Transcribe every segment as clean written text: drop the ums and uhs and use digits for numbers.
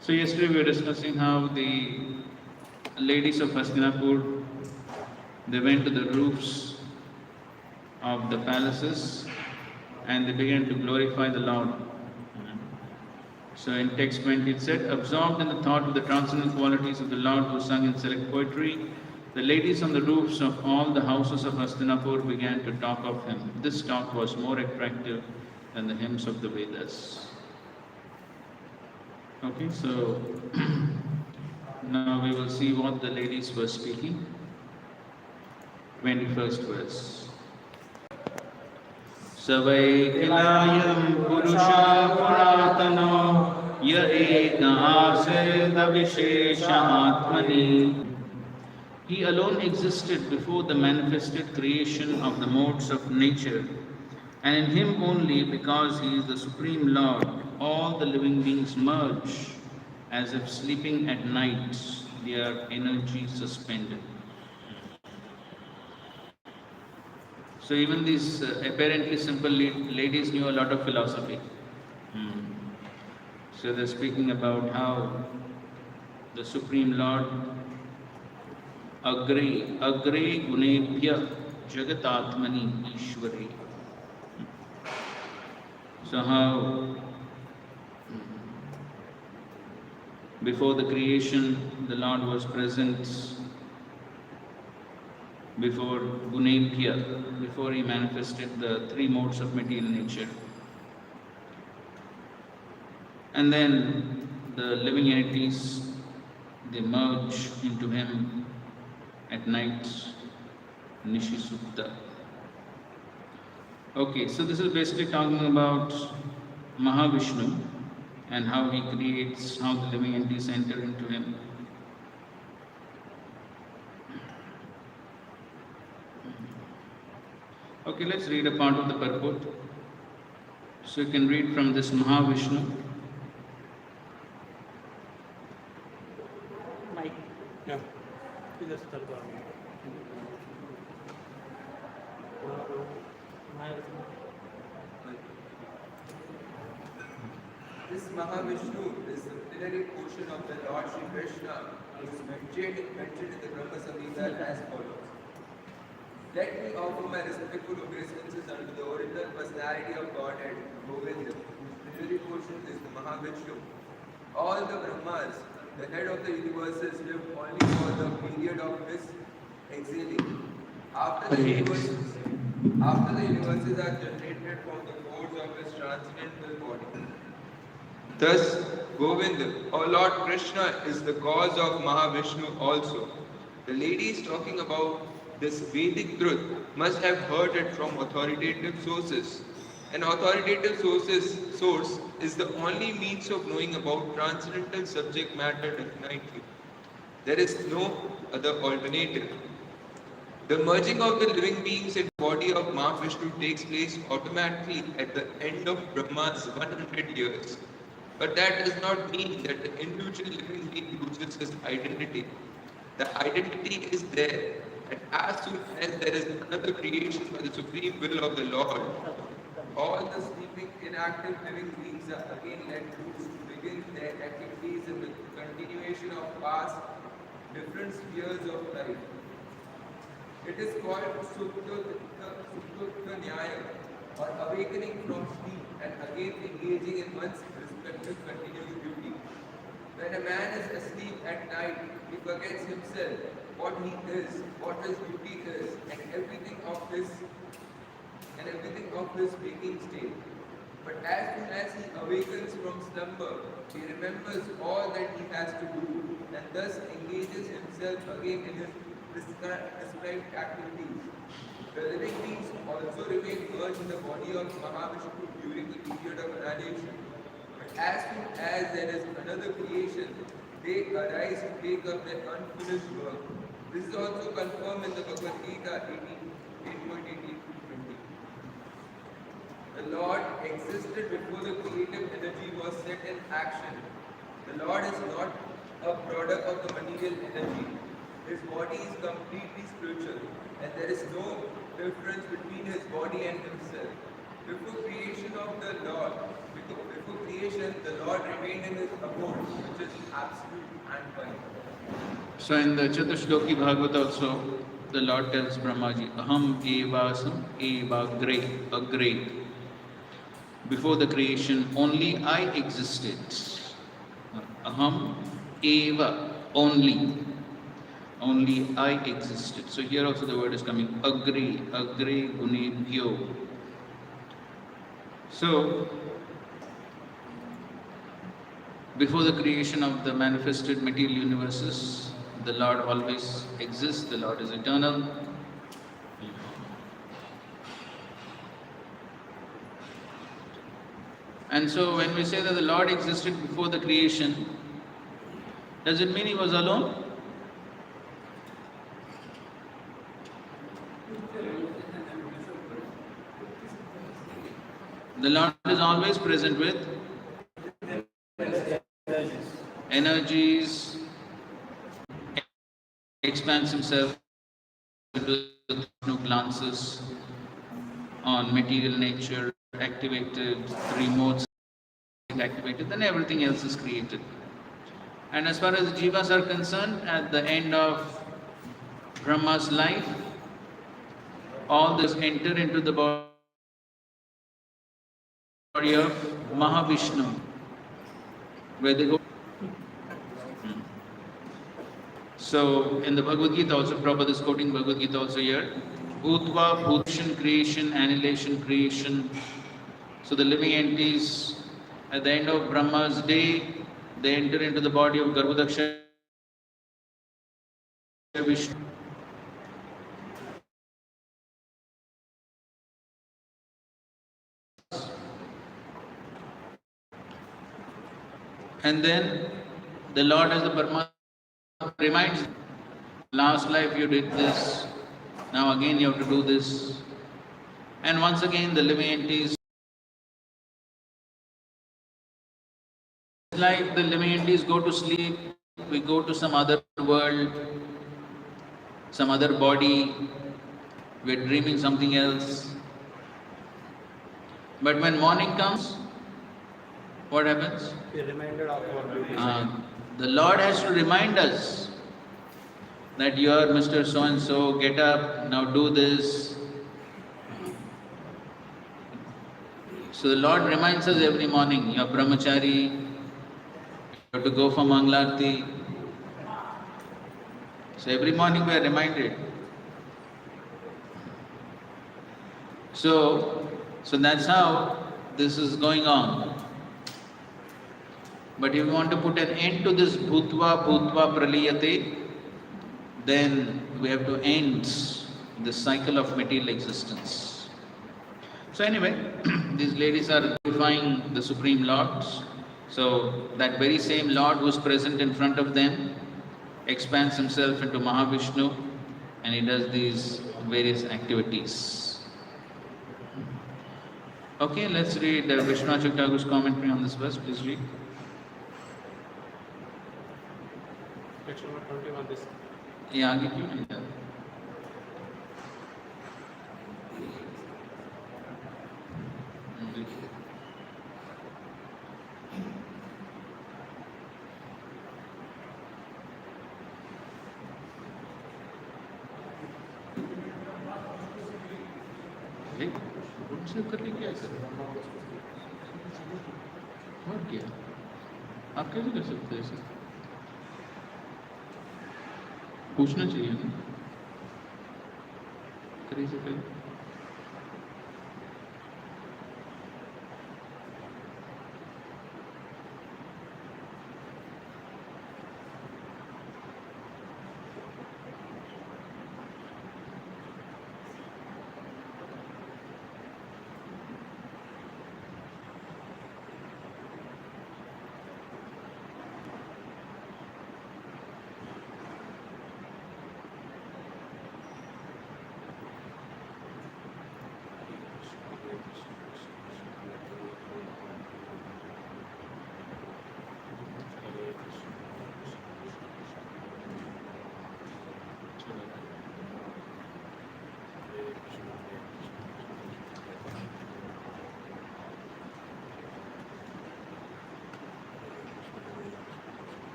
So yesterday we were discussing how the ladies of Hastinapur, they went to the roofs of the palaces and they began to glorify the Lord. So in text 20 it said, absorbed in the thought of the transcendental qualities of the Lord who sung in select poetry, the ladies on the roofs of all the houses of Hastinapur began to talk of him. This talk was more attractive than the hymns of the Vedas. Okay, so now we will see what the ladies were speaking. 21st verse. Savaikilayam Purusha Puratano Ya Eka Aseda Vishesha Atmani. He alone existed before the manifested creation of the modes of nature, and in him only, because he is the Supreme Lord, all the living beings merge as if sleeping at night, their energy suspended. So even these apparently simple ladies knew a lot of philosophy. So they're speaking about how the Supreme Lord Agre Gunebhya Jagatatmani Ishwari. So how before the creation the Lord was present before Gunebhya, before he manifested the three modes of material nature. And then the living entities, they merge into him at night, Nishisupta. Okay, so this is basically talking about Mahavishnu and how he creates, how the living entities enter into him. Okay, let's read a part of the purport. So you can read from this Mahavishnu. Mike. Yeah. Just start This Mahavishnu is the plenary portion of the Lord Shri Krishna, who is mentioned in the Brahma Samhita as follows. Let me offer my respectful obeisances unto the original personality of Godhead, Govinda, whose plenary portion is the Mahavishnu. All the Brahmas, the head of the universes, live only for the period of his exhaling. After the universes are generated from the codes of his transcendental body. Thus, Govinda, or Lord Krishna, is the cause of Mahavishnu also. The ladies talking about this Vedic truth must have heard it from authoritative sources. An authoritative source is the only means of knowing about transcendental subject matter definitely. There is no other alternative. The merging of the living beings in the body of Mahavishnu takes place automatically at the end of Brahma's 100 years. But that does not mean that the individual living being loses his identity. The identity is there, and as soon as there is another creation by the supreme will of the Lord, all the sleeping, inactive living beings are again let loose to begin their activities in the continuation of past different spheres of life. It is called Supta Nyaya, or awakening from sleep and again engaging in one's respective continuous duty. When a man is asleep at night, he forgets himself, what he is, what his duty is, and everything of his waking state. But as soon as he awakens from slumber, he remembers all that he has to do, and thus engages himself again in his prescribed activities. The living beings also remain merged in the body of Mahavishnu during the period of annihilation. But as soon as there is another creation, they arise to take up their unfinished work. This is also confirmed in the Bhagavad Gita 8.18-20. The Lord existed before the creative energy was set in action. The Lord is not a product of the material energy. His body is completely spiritual, and there is no difference between his body and himself. before creation of the Lord, before creation, the Lord remained in his abode, which is absolute and final. So in the Chatushloki Bhagavata also, the Lord tells Brahmaji, Aham evasam evagre, agre. Before the creation, only I existed. Aham eva, only I existed. So here also the word is coming, agre, agre gunebhyo. So, before the creation of the manifested material universes, the Lord always exists, the Lord is eternal. And so, when we say that the Lord existed before the creation, does it mean He was alone? The Lord is always present with energies, expands Himself into the glances on material nature, activated, remote activated, then everything else is created. And as far as the jivas are concerned, at the end of Brahma's life, all this enter into the body of Mahavishnu, where they go. So in the Bhagavad Gita also, Prabhupada is quoting Bhagavad Gita also here, Bhutva, Bhutishan, creation, annihilation, creation. So the living entities, at the end of Brahma's day, they enter into the body of Garbhodaksha Vishnu. And then the Lord as the Paramatma reminds them, last life you did this, now again you have to do this. And once again the living entities, like the living entities go to sleep, we go to some other world, some other body, we're dreaming something else. But when morning comes, what happens? Be reminded of our duty. The Lord has to remind us that you are Mr. So and so, get up, now do this. So the Lord reminds us every morning, you are brahmachari, you have to go for Manglarti. So every morning we are reminded. So that's how this is going on. But if you want to put an end to this bhutva praliyate, then we have to end the cycle of material existence. So anyway, these ladies are glorifying the Supreme Lord. So that very same Lord who is present in front of them expands himself into Mahavishnu and he does these various activities. Okay, let's read Vishwanath Thakur's commentary on this verse. Please read. Section number 21 this. ये आगे क्यों नहीं जाता? उनसे करने क्या sir? और क्या? आप कैसे कर सकते हैं सर? पूछना चाहिए ना? करिए से पहले।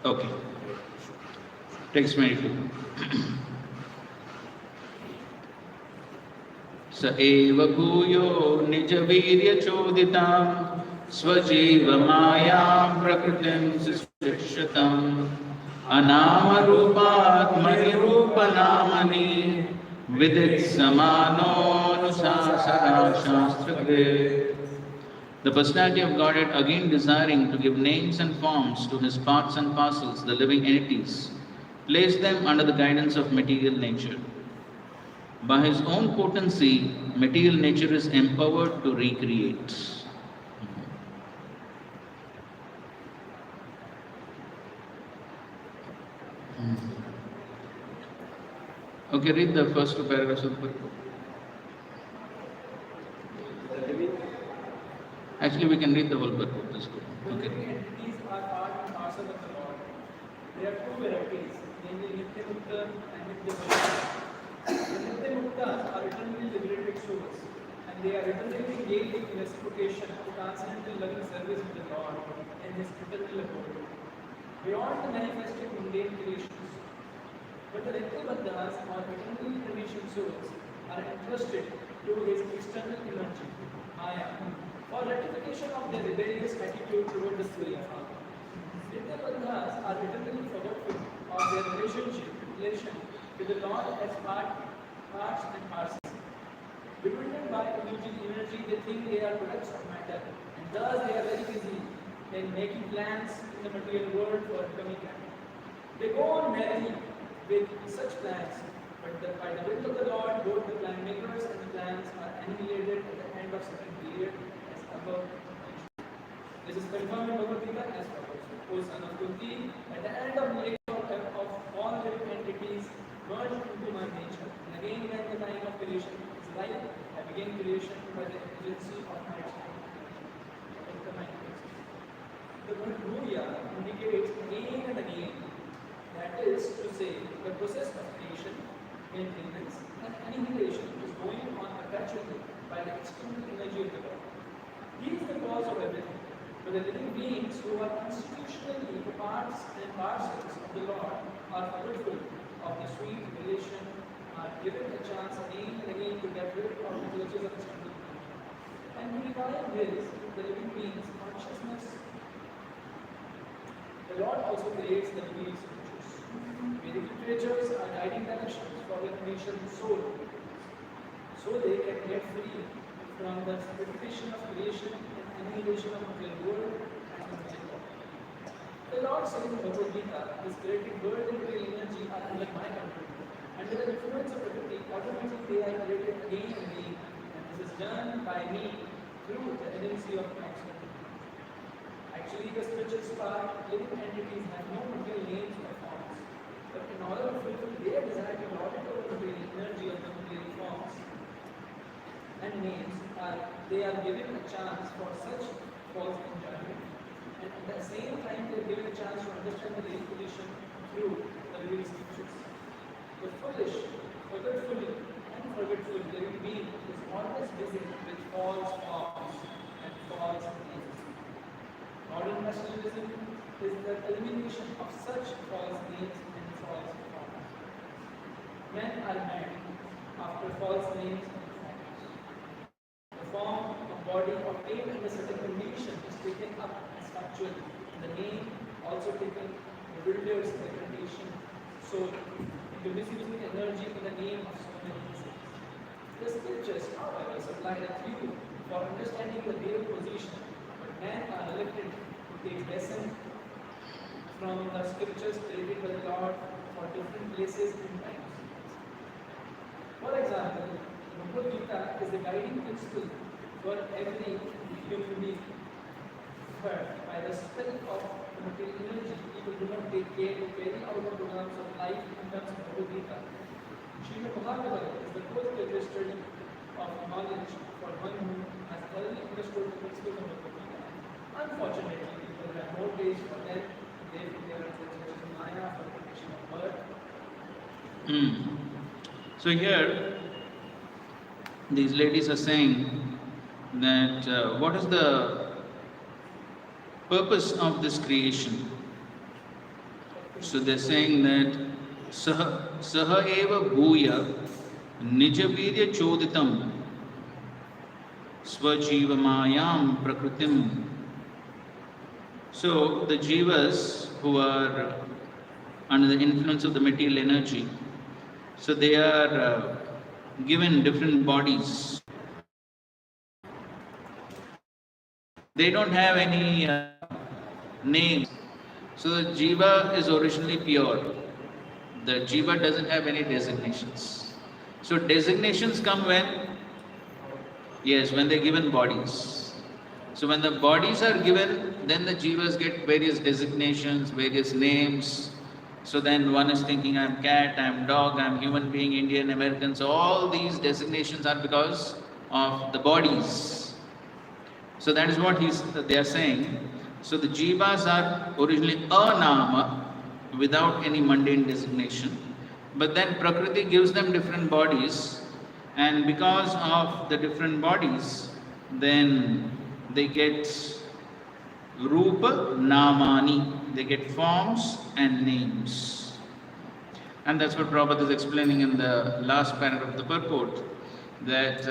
Okay. Text 22. स एव भूयो निजवीर्यचोदितां स्वजीवमायां प्रकृतिं सृष्टम् अनामरूपात्मनिरूपनामनि विदित्समानोऽनुशासना शास्त्रकृत्. The personality of Godhead, again desiring to give names and forms to his parts and parcels, the living entities, placed them under the guidance of material nature. By his own potency, material nature is empowered to recreate. Okay, read the first two paragraphs of the book. Actually, we can read the whole book. That's good. The Okay. living entities are part and parcel of the Lord. There are two varieties, namely Nityamukta and Nityamukta. The Nityamuktas are eternally liberated souls, and they are eternally engaged in reciprocation to transcendental loving service with the Lord in His eternal abode, beyond the manifested mundane creations. But the Nityabandhas, or eternally conditioned souls, are entrusted to His external energy, Maya, for rectification of their rebellious attitude toward the Supreme Father. Nityabandhas are eternally forgetful of their relation to the Lord as parts and parcels. Bewildered by illusion energy, they think they are products of matter, and thus they are very busy in making plans in the material world for becoming happy. They go on merrily with such plans, but by the will of the Lord, both the plan makers and the plans are annihilated at the end of certain period, as above mentioned. This is confirmed in Bhagavad Gita as follows: O son of Kunti, at the end of millennium of all living entities merged into my nature, and again when the time of creation is ripe, I begin creation by the agency of my child. The word Bhuya indicates again and again, that is to say, the process of creation, maintenance, and annihilation is going on perpetually by the external energy of the Lord. He is the cause of everything. But the living beings who are constitutionally parts and parcels of the Lord are forgetful of the sweet relation, are given a chance again and again to get rid of the clutches of external energy. And to revive this, the living beings' consciousness, the Lord also creates the living creatures. Vedic literatures are guiding directions for the conditioned soul, so they can get free from the repetition of creation and annihilation of the world and the material. The Lord says in Bhagavad Gita, this created world and real energy are under my control. Under the influence of Prakriti, automatically they are created again and again, and this is done by me through the agency of my soul. Actually, the spiritual spark, living entities have no material names or forms, but in order to fulfill their desire to audit over the material energy of the material forms and names, they are given a chance for such false enjoyment, and at the same time they are given a chance to understand the real position through the real scriptures. The foolish, forgetful living being is always busy with false forms and false names. Modern rationalism is the elimination of such false names and false forms. Men are mad after false names and forms. The form of body obtained under certain conditions is taken up as factual, and the name also taken bewilders the condition soul into misusing energy in the name of so many things. The scriptures, however, supply a clue for understanding the real position, but men are reluctant to take lesson from the scriptures created by the Lord for different places and times. For example, Bhagavad Gita is the guiding principle for every human being. But by the spell of material energy, people do not take care to carry out the programs of life in terms of Bhagavad Gita. Srimad Bhagavatam is the post-graduate study of knowledge for one who has thoroughly understood the principles of Bhagavad Gita. Unfortunately, people have more days for them. They are the Maya for the creation of birth. So here, these ladies are saying that what is the purpose of this creation? So they're saying that saha eva bhuya nijavirya choditam swajiva mayam prakritim. So the jivas who are under the influence of the material energy, so they are given different bodies. They don't have any names. So the jiva is originally pure. The jiva doesn't have any designations. So designations come when? Yes, when they're given bodies. So when the bodies are given, then the jivas get various designations, various names. So then one is thinking, I'm cat, I'm dog, I'm human being, Indian, American. So all these designations are because of the bodies. So that is what they are saying. So the jivas are originally anama, without any mundane designation. But then Prakriti gives them different bodies, and because of the different bodies, then they get Rupa Namani, they get forms and names. And that's what Prabhupada is explaining in the last paragraph of the purport, that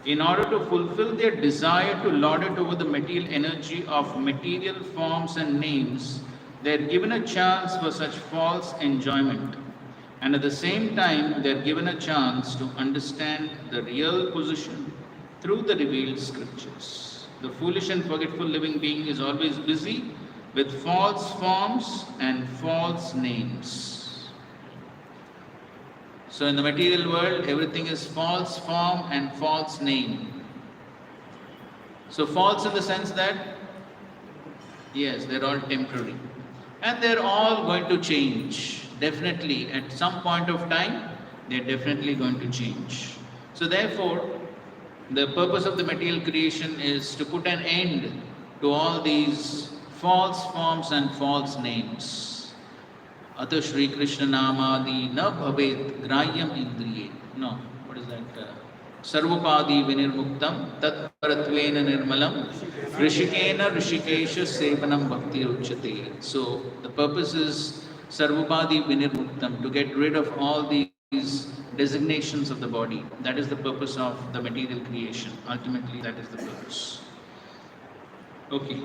in order to fulfill their desire to lord it over the material energy of material forms and names, they are given a chance for such false enjoyment. And at the same time, they are given a chance to understand the real position through the revealed scriptures. The foolish and forgetful living being is always busy with false forms and false names. So in the material world, everything is false form and false name. So false in the sense that, yes, they're all temporary. And they're all going to change. Definitely, at some point of time, they're definitely going to change. So therefore, the purpose of the material creation is to put an end to all these false forms and false names. Ata Shri Krishna Namadi na bhavet grahyam indriye. No, what is that? Sarvapadi vinirmuktam tat paratvena nirmalam rishikena rishikesha sevanam bhakti uchate. So the purpose is Sarvapadi vinirmuktam, to get rid of all these designations of the body. That is the purpose of the material creation. Ultimately, that is the purpose. Okay.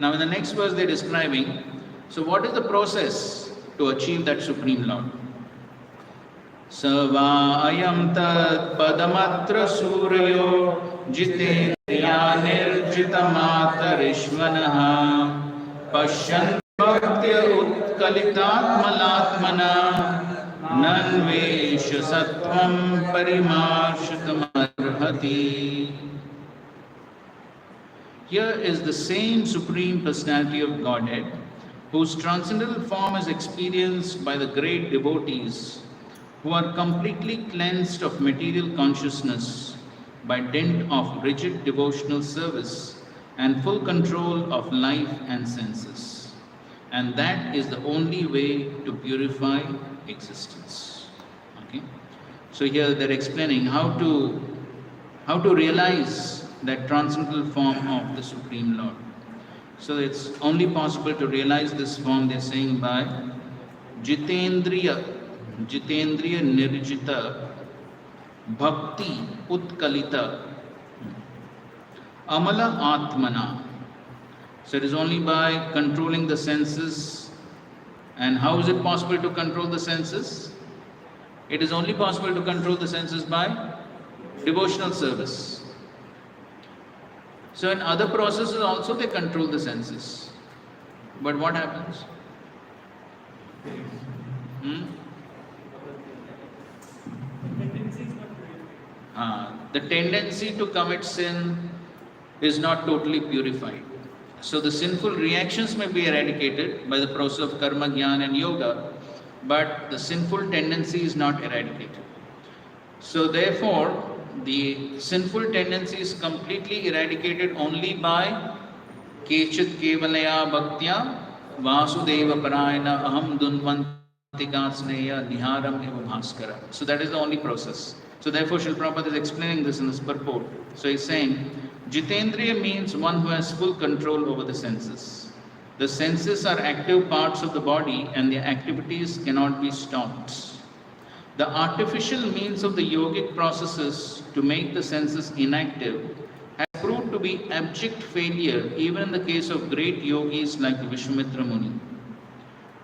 Now in the next verse they're describing, so what is the process to achieve that Supreme Lord? Sava ayam tad padamatra suryo jitendriya nirjita matarishvanaha pashyan bhaktya utkalitatmalatmana nanvesha sattvam parimarshatam. Here is the same Supreme Personality of Godhead, whose transcendental form is experienced by the great devotees who are completely cleansed of material consciousness by dint of rigid devotional service and full control of life and senses. And that is the only way to purify existence. Okay? So here they're explaining how to realize that transcendental form of the Supreme Lord. So it's only possible to realize this form, they're saying, by Jitendriya Nirjita Bhakti Utkalita Amala Atmana. So it is only by controlling the senses. And how is it possible to control the senses? It is only possible to control the senses by devotional service. So in other processes also they control the senses. But what happens? The tendency to commit sin is not totally purified. So the sinful reactions may be eradicated by the process of karma, jnana and yoga, but the sinful tendency is not eradicated. So therefore, the sinful tendency is completely eradicated only by Kechit Kevalaya Bhaktya Vasudeva Parayana Aham Dunvantika Sneya Niharam Eva Bhaskara. So that is the only process. So therefore, Srila Prabhupada is explaining this in this purport. So he's saying, Jitendriya means one who has full control over the senses. The senses are active parts of the body and their activities cannot be stopped. The artificial means of the yogic processes to make the senses inactive has proved to be abject failure even in the case of great yogis like Vishwamitra Muni.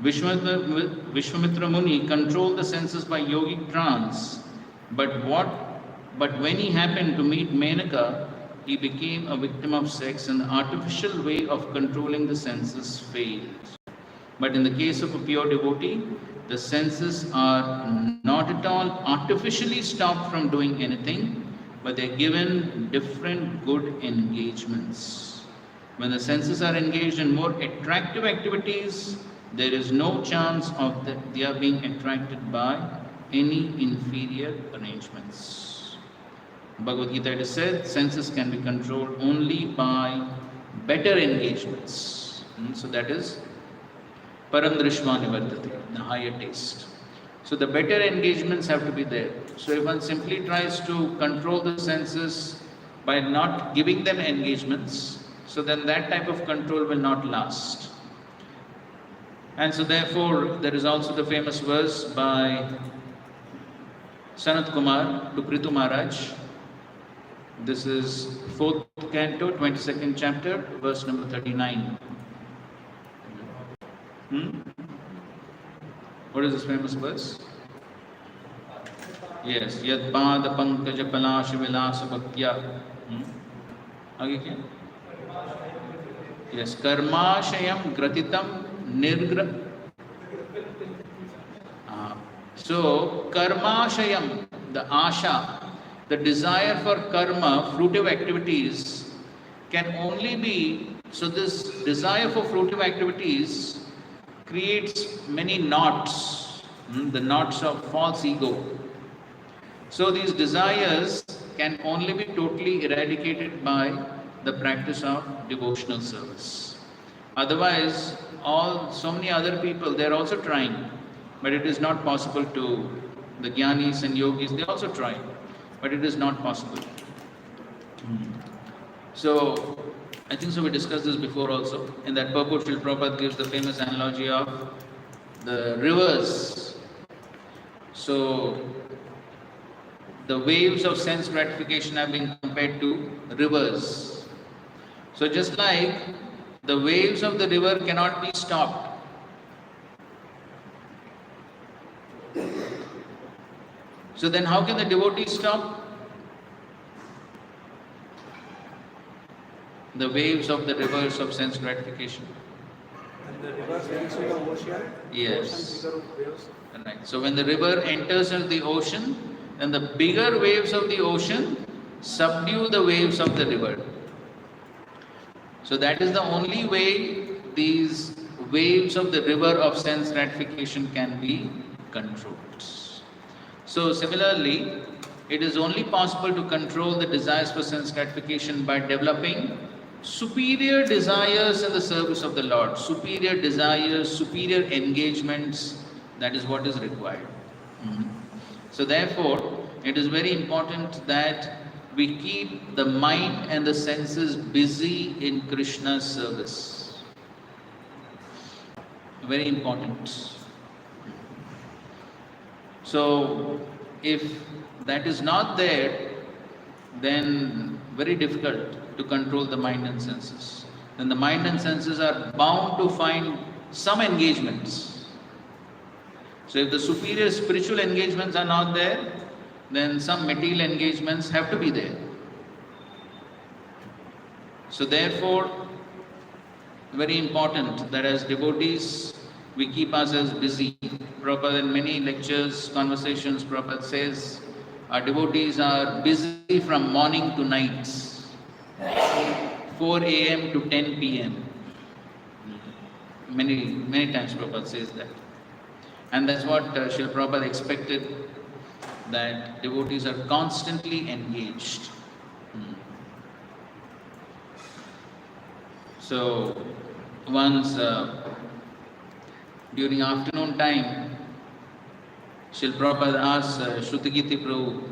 Vishwamitra Muni controlled the senses by yogic trance, but when he happened to meet Menaka, he became a victim of sex and the artificial way of controlling the senses failed. But in the case of a pure devotee, the senses are not at all artificially stopped from doing anything, but they are given different good engagements. When the senses are engaged in more attractive activities, there is no chance of that they are being attracted by any inferior arrangements. Bhagavad Gita, it is said, senses can be controlled only by better engagements. So that is Param Drishva Nivartate, the higher taste. So the better engagements have to be there. So if one simply tries to control the senses by not giving them engagements, so then that type of control will not last. And so therefore, there is also the famous verse by Sanat Kumar to Prithu Maharaj. This is 4th canto, 22nd chapter, verse number 39. What is this famous verse? Yes, Yad Pada Pankaja Palash Vilasa Bhaktya. Aage kya? Yes, Karmashayam Gratitam Nirgra. So, Karmashayam, the Asha, the desire for karma, fruitive activities, can only be, so this desire for fruitive activities creates many knots, the knots of false ego. So these desires can only be totally eradicated by the practice of devotional service. Otherwise, so many other people, they are also trying, but it is not possible to, the jnanis and yogis, they also try, but it is not possible. So, I think so we discussed this before also. In that purport, Srila Prabhupada gives the famous analogy of the rivers. So, the waves of sense gratification have been compared to rivers. So, just like the waves of the river cannot be stopped. So then how can the devotee stop the waves of the rivers of sense gratification? And the river enters the ocean. Yes. Ocean bigger waves. Right. So when the river enters into the ocean, then the bigger waves of the ocean subdue the waves of the river. So that is the only way these waves of the river of sense gratification can be controlled. So similarly, it is only possible to control the desires for sense gratification by developing superior desires in the service of the Lord. Superior desires, superior engagements, that is what is required. So therefore, it is very important that we keep the mind and the senses busy in Krishna's service. Very important. So, if that is not there, then very difficult to control the mind and senses. Then the mind and senses are bound to find some engagements. So if the superior spiritual engagements are not there, then some material engagements have to be there. So therefore, very important that as devotees, we keep ourselves busy. Prabhupada in many lectures, conversations, Prabhupada says, our devotees are busy from morning to night, 4 a.m. to 10 p.m. Many times Prabhupada says that. And that's what Srila Prabhupada expected, that devotees are constantly engaged. So, once during afternoon time, Srila Prabhupada asked Shrutigiti Prabhu,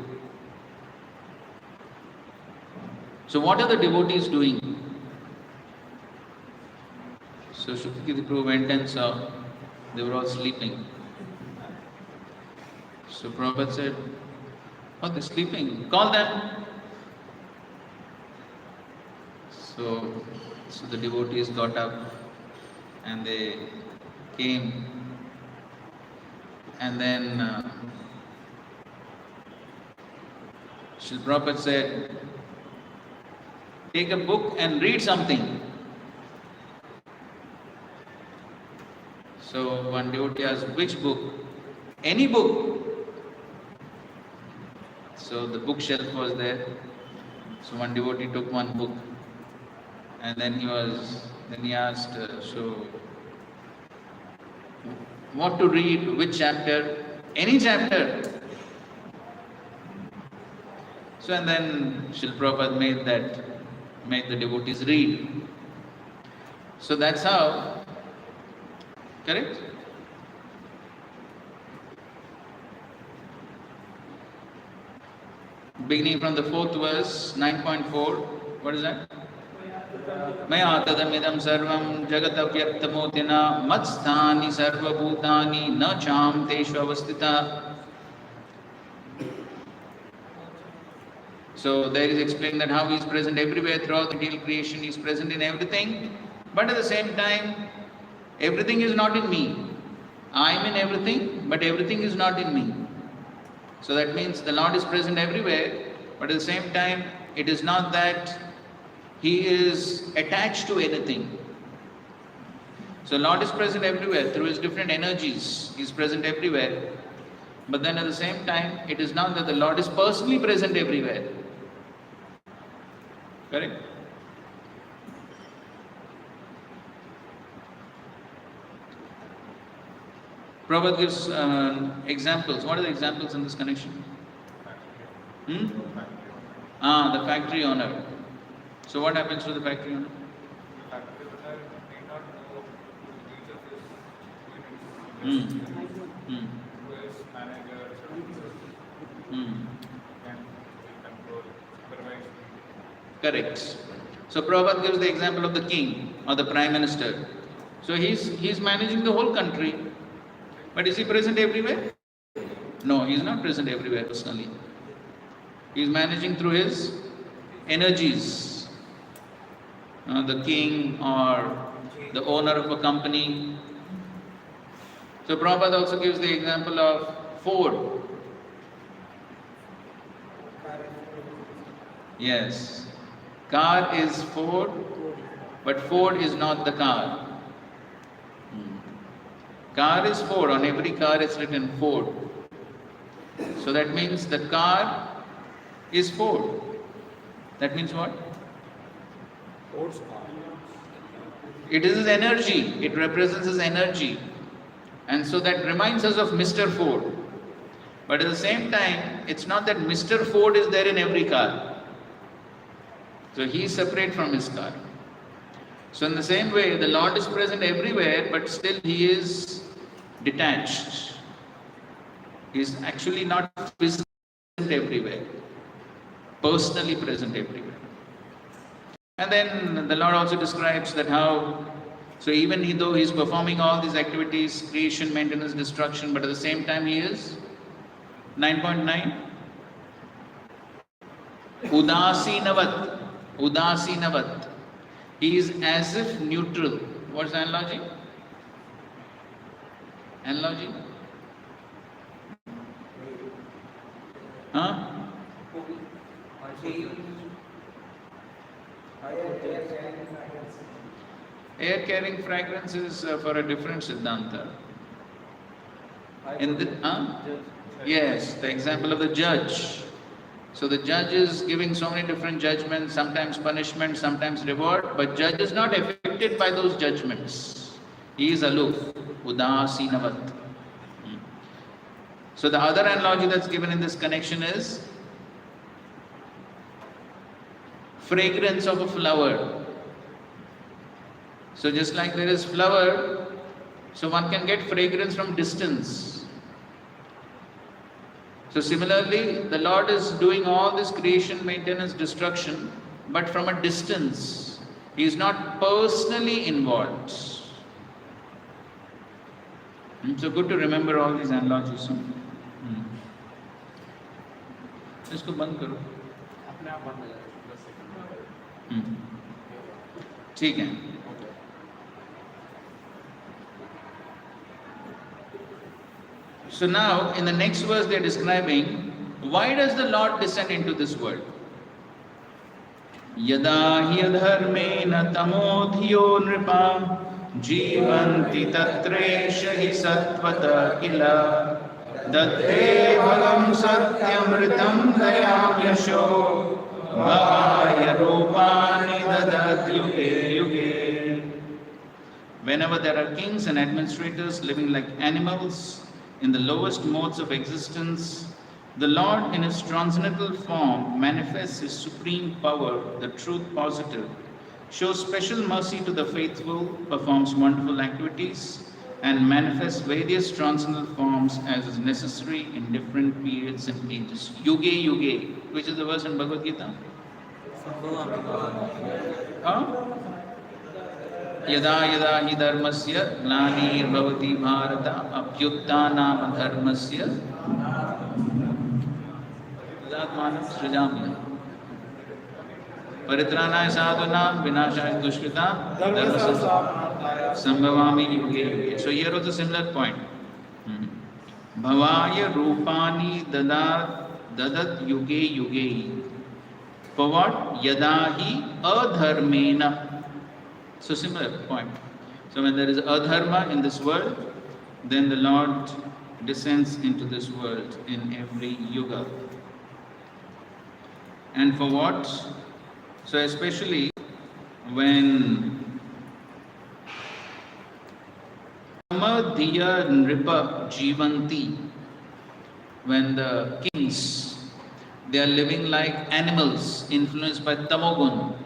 So what are the devotees doing? So Shukadeva Prabhu went and saw, they were all sleeping. So Prabhupada said, oh, they're sleeping, call them. So the devotees got up and they came, and then Srila Prabhupada said, take a book and read something. So one devotee asked, which book? Any book. So the bookshelf was there. So one devotee took one book, and then he asked, so what to read, which chapter? Any chapter. So and then Srila Prabhupada made the devotees read. So that's how, correct? Beginning from the 4th verse, 9.4, what is that? Maya tadamidam sarvam jagatavyaktamotina matsthani sarvabhutani na cham teshu avastita. So there is explained that how he is present everywhere throughout the material creation, he is present in everything, but at the same time, everything is not in me. I am in everything, but everything is not in me. So that means the Lord is present everywhere, but at the same time, it is not that he is attached to anything. So Lord is present everywhere through his different energies. He is present everywhere. But then at the same time, it is not that the Lord is personally present everywhere. Correct? Prabhupada gives examples. What are the examples in this connection? The factory owner. So what happens to the factory owner? Correct. So Prabhupada gives the example of the king or the prime minister. So he's managing the whole country. But is he present everywhere? No, he is not present everywhere personally. He is managing through his energies. The king or the owner of a company. So Prabhupada also gives the example of Ford. Yes. Car is Ford, but Ford is not the car. Car is Ford. On every car it's written Ford. So that means the car is Ford. That means what? Ford's car. It is his energy. It represents his energy. And so that reminds us of Mr. Ford. But at the same time, it's not that Mr. Ford is there in every car. So he is separate from his car. So in the same way, the Lord is present everywhere, but still he is detached. He is actually not present everywhere, personally present everywhere. And then the Lord also describes that how, so even though he is performing all these activities, creation, maintenance, destruction, but at the same time he is 9.9 Udasinavat. Udasinavat. He is as if neutral. What's the analogy? Analogy? Huh? Air carrying fragrance is for a different Siddhanta. In the, yes, the example of the judge. So the judge is giving so many different judgments, sometimes punishment, sometimes reward, but judge is not affected by those judgments. He is aloof, udasinavat. So the other analogy that's given in this connection is fragrance of a flower. So just like there is flower, so one can get fragrance from distance. So similarly, the Lord is doing all this creation, maintenance, destruction, but from a distance. He is not personally involved. So good to remember all these analogies. इसको बंद करो. अपने आप बंद हो जाएगा 10 second. ठीक है. So now in the next verse they are describing why does the Lord descend into this world? Yada hi adharmena tamodhyo nripa जीवन्ति तत्रेष हि सत्वता किला दत्ते भगं सत्यमृतं दयाम्यशो भवाय रूपाणि ददत् युगे युगे. Whenever there are kings and administrators living like animals in the lowest modes of existence, the Lord in his transcendental form manifests his supreme power, the truth positive, shows special mercy to the faithful, performs wonderful activities, and manifests various transcendental forms as is necessary in different periods and ages. Yuge Yuge, which is the verse in Bhagavad Gita? Yada yada hi dharmasya glanir bhavati bharata apyuttanam dharmasya tatmanam srijamya. परित्राणाय साधूनां विनाशाय दुष्कृतां धर्म संभवामि युगे युगे. So here was a similar point. Bhavaya rupani dadat yuge yuge. For what? Yadahi adharmena. So similar point. So when there is adharma in this world, then the Lord descends into this world in every yuga. And for what? So especially when Dhamadhiya Nripa Jivanti, when the kings, they are living like animals influenced by Tamogun.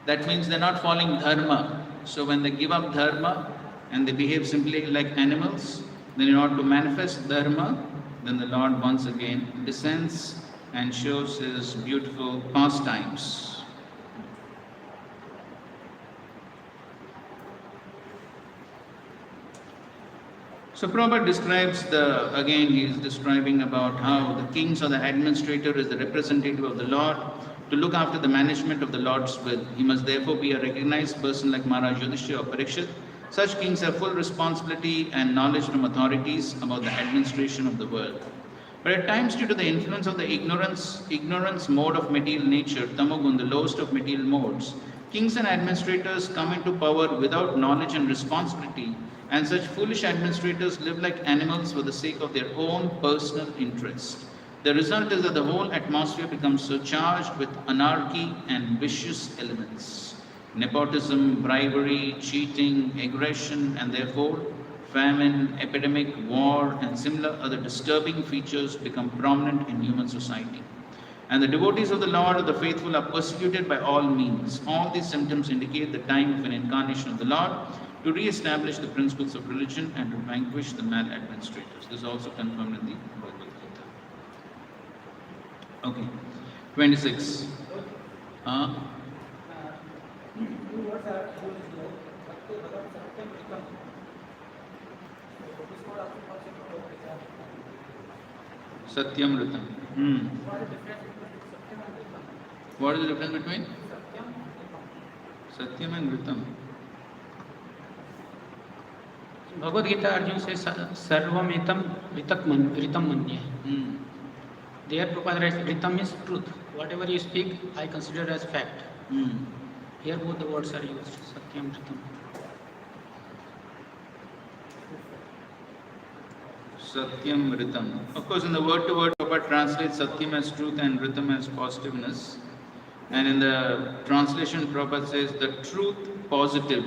That means they are not following dharma. So when they give up dharma and they behave simply like animals, then in order to manifest dharma, then the Lord once again descends and shows his beautiful pastimes. So Prabhupada describes again he is describing about how the kings or the administrator is the representative of the Lord to look after the management of the Lord's will. He must therefore be a recognized person like Maharaj Yudhishthira or Parikshit. Such kings have full responsibility and knowledge from authorities about the administration of the world. But at times, due to the influence of the ignorance mode of material nature, Tamogun, the lowest of material modes, kings and administrators come into power without knowledge and responsibility, and such foolish administrators live like animals for the sake of their own personal interest. The result is that the whole atmosphere becomes surcharged with anarchy and vicious elements. Nepotism, bribery, cheating, aggression, and therefore famine, epidemic, war, and similar other disturbing features become prominent in human society. And the devotees of the Lord or the faithful are persecuted by all means. All these symptoms indicate the time of an incarnation of the Lord to re-establish the principles of religion and to vanquish the maladministrators. This is also confirmed in the Bhagavad Gita. Okay, 26. Satyamritam. What is the difference between Satyam and Ritam? Bhagavad Gita Arjuna says Sarvametam Ritam Manya. There Prabhupada writes Ritam is truth. Whatever you speak, I consider as fact. Here both the words are used, Satyam Ritam. Satyam Ritam. Of course, in the word to word, Prabhupada translates Satyam as truth and Ritam as positiveness. And in the translation, Prabhupada says the truth positive.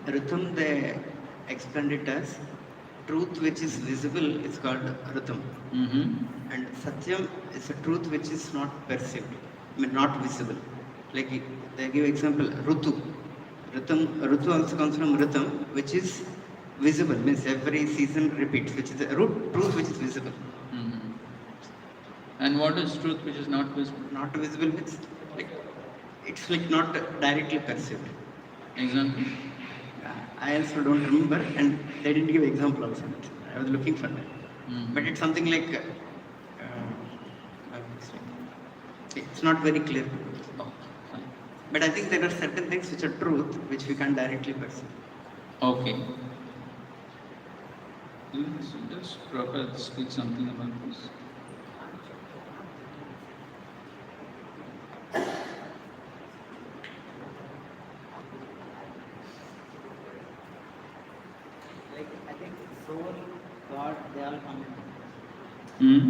Ritam, they explained it as truth which is visible is called Ritam. And Satyam is a truth which is not perceived, not visible. Like they give example, Rutu. Rutu also comes from Ritam, which is visible, means every season repeats, which is the truth which is visible. Mhm. And what is truth which is not visible? Not visible means like it's like not directly perceived. Example? I also don't remember, and they didn't give example also. I was looking for that. Mhm. But it's something like it's not very clear. Oh, fine. But I think there are certain things which are truth which we can't directly perceive. Okay. Does Prabhupada speak something about this? Like I think soul, God, they all come. Hmm?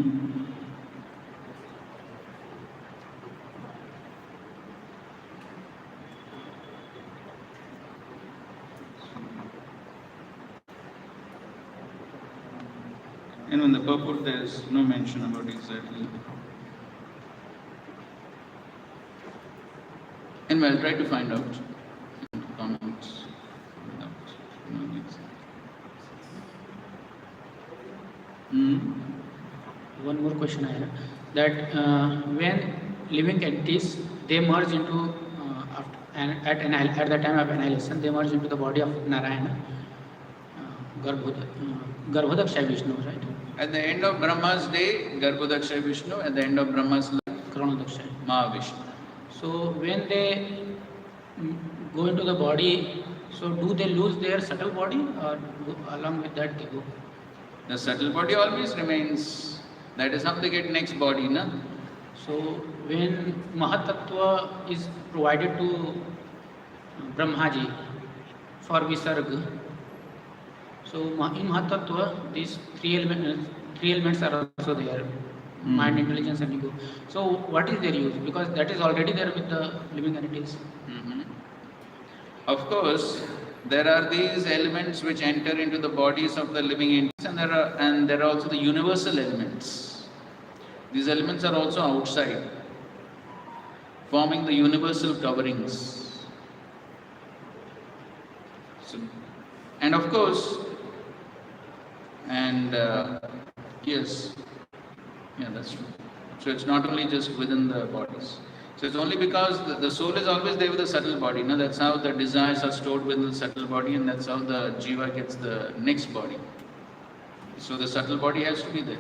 And in the purport, there is no mention about exactly. And we'll try to find out in the comments. Without knowing exactly. One more question I have, that when living entities they merge into at the time of annihilation they merge into the body of Narayana, Garbhodakshay Vishnu, right? At the end of Brahma's day, Garbhodakshay Vishnu, at the end of Brahma's life, Kronodakshay. Mahavishnu. So when they go into the body, so do they lose their subtle body, or along with that they go? The subtle body always remains. That is how they get next body, na? So when Mahatattva is provided to Brahmaji for Visarga, so in Mahatattva these three elements are also there, mind, intelligence and ego. So what is their use? Because that is already there with the living entities. Mhm. Of course, there are these elements which enter into the bodies of the living entities, and there are also the universal elements. These elements are also outside, forming the universal coverings. So, and of course, yes, yeah, that's true. So it's not only just within the bodies. So it's only because the soul is always there with the subtle body. No? That's how the desires are stored within the subtle body, and that's how the jiva gets the next body. So the subtle body has to be there.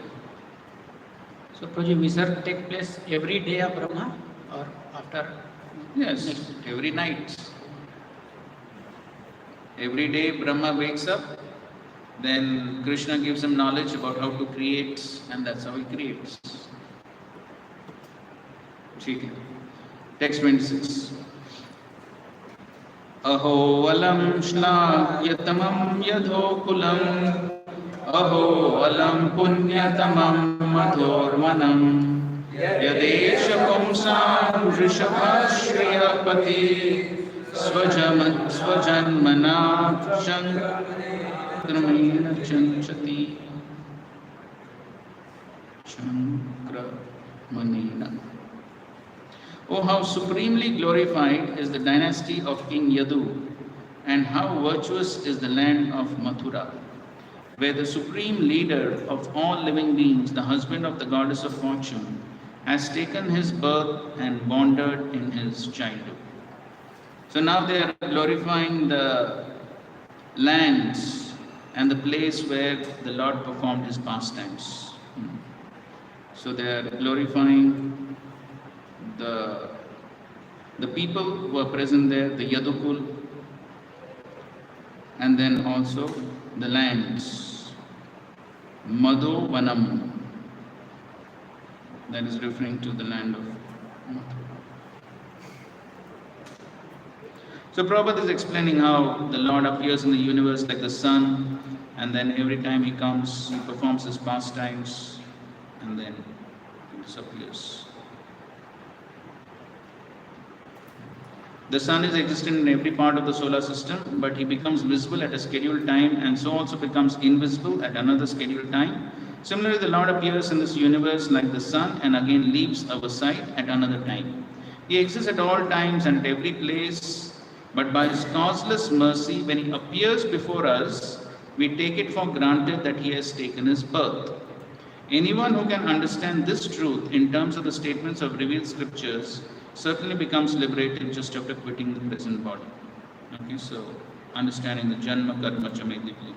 So Prabhuji, Visarga take place every day of Brahma or after? Yes, Next. every night. Every day Brahma wakes up, then Krishna gives him knowledge about how to create, and that's how he creates. ठीक है. Text 26. अहो अलम श्लाघ्यतमं यथोकुलम् अहो अलम पुण्यतमं मधोर्वनं यदेश पुंसां वृषभाश्रयपति स्वजन्मना शङ्क्रमेण चञ्चति शङ्क्रमणेन. Oh, how supremely glorified is the dynasty of King Yadu, and how virtuous is the land of Mathura, where the supreme leader of all living beings, the husband of the goddess of fortune, has taken his birth and wandered in his childhood. So now they are glorifying the lands and the place where the Lord performed his pastimes. So they are glorifying the people who are present there, the Yadukul, and then also the lands. Madhovanam, that is referring to the land of Madhu. So Prabhupada is explaining how the Lord appears in the universe like the sun, and then every time he comes, he performs his pastimes, and then he disappears. The sun is existent in every part of the solar system, but he becomes visible at a scheduled time and so also becomes invisible at another scheduled time. Similarly, the Lord appears in this universe like the sun and again leaves our sight at another time. He exists at all times and at every place, but by his causeless mercy, when he appears before us, we take it for granted that he has taken his birth. Anyone who can understand this truth in terms of the statements of revealed scriptures certainly becomes liberated just after quitting the present body. Okay, so understanding the Janma Karma Chamedivli.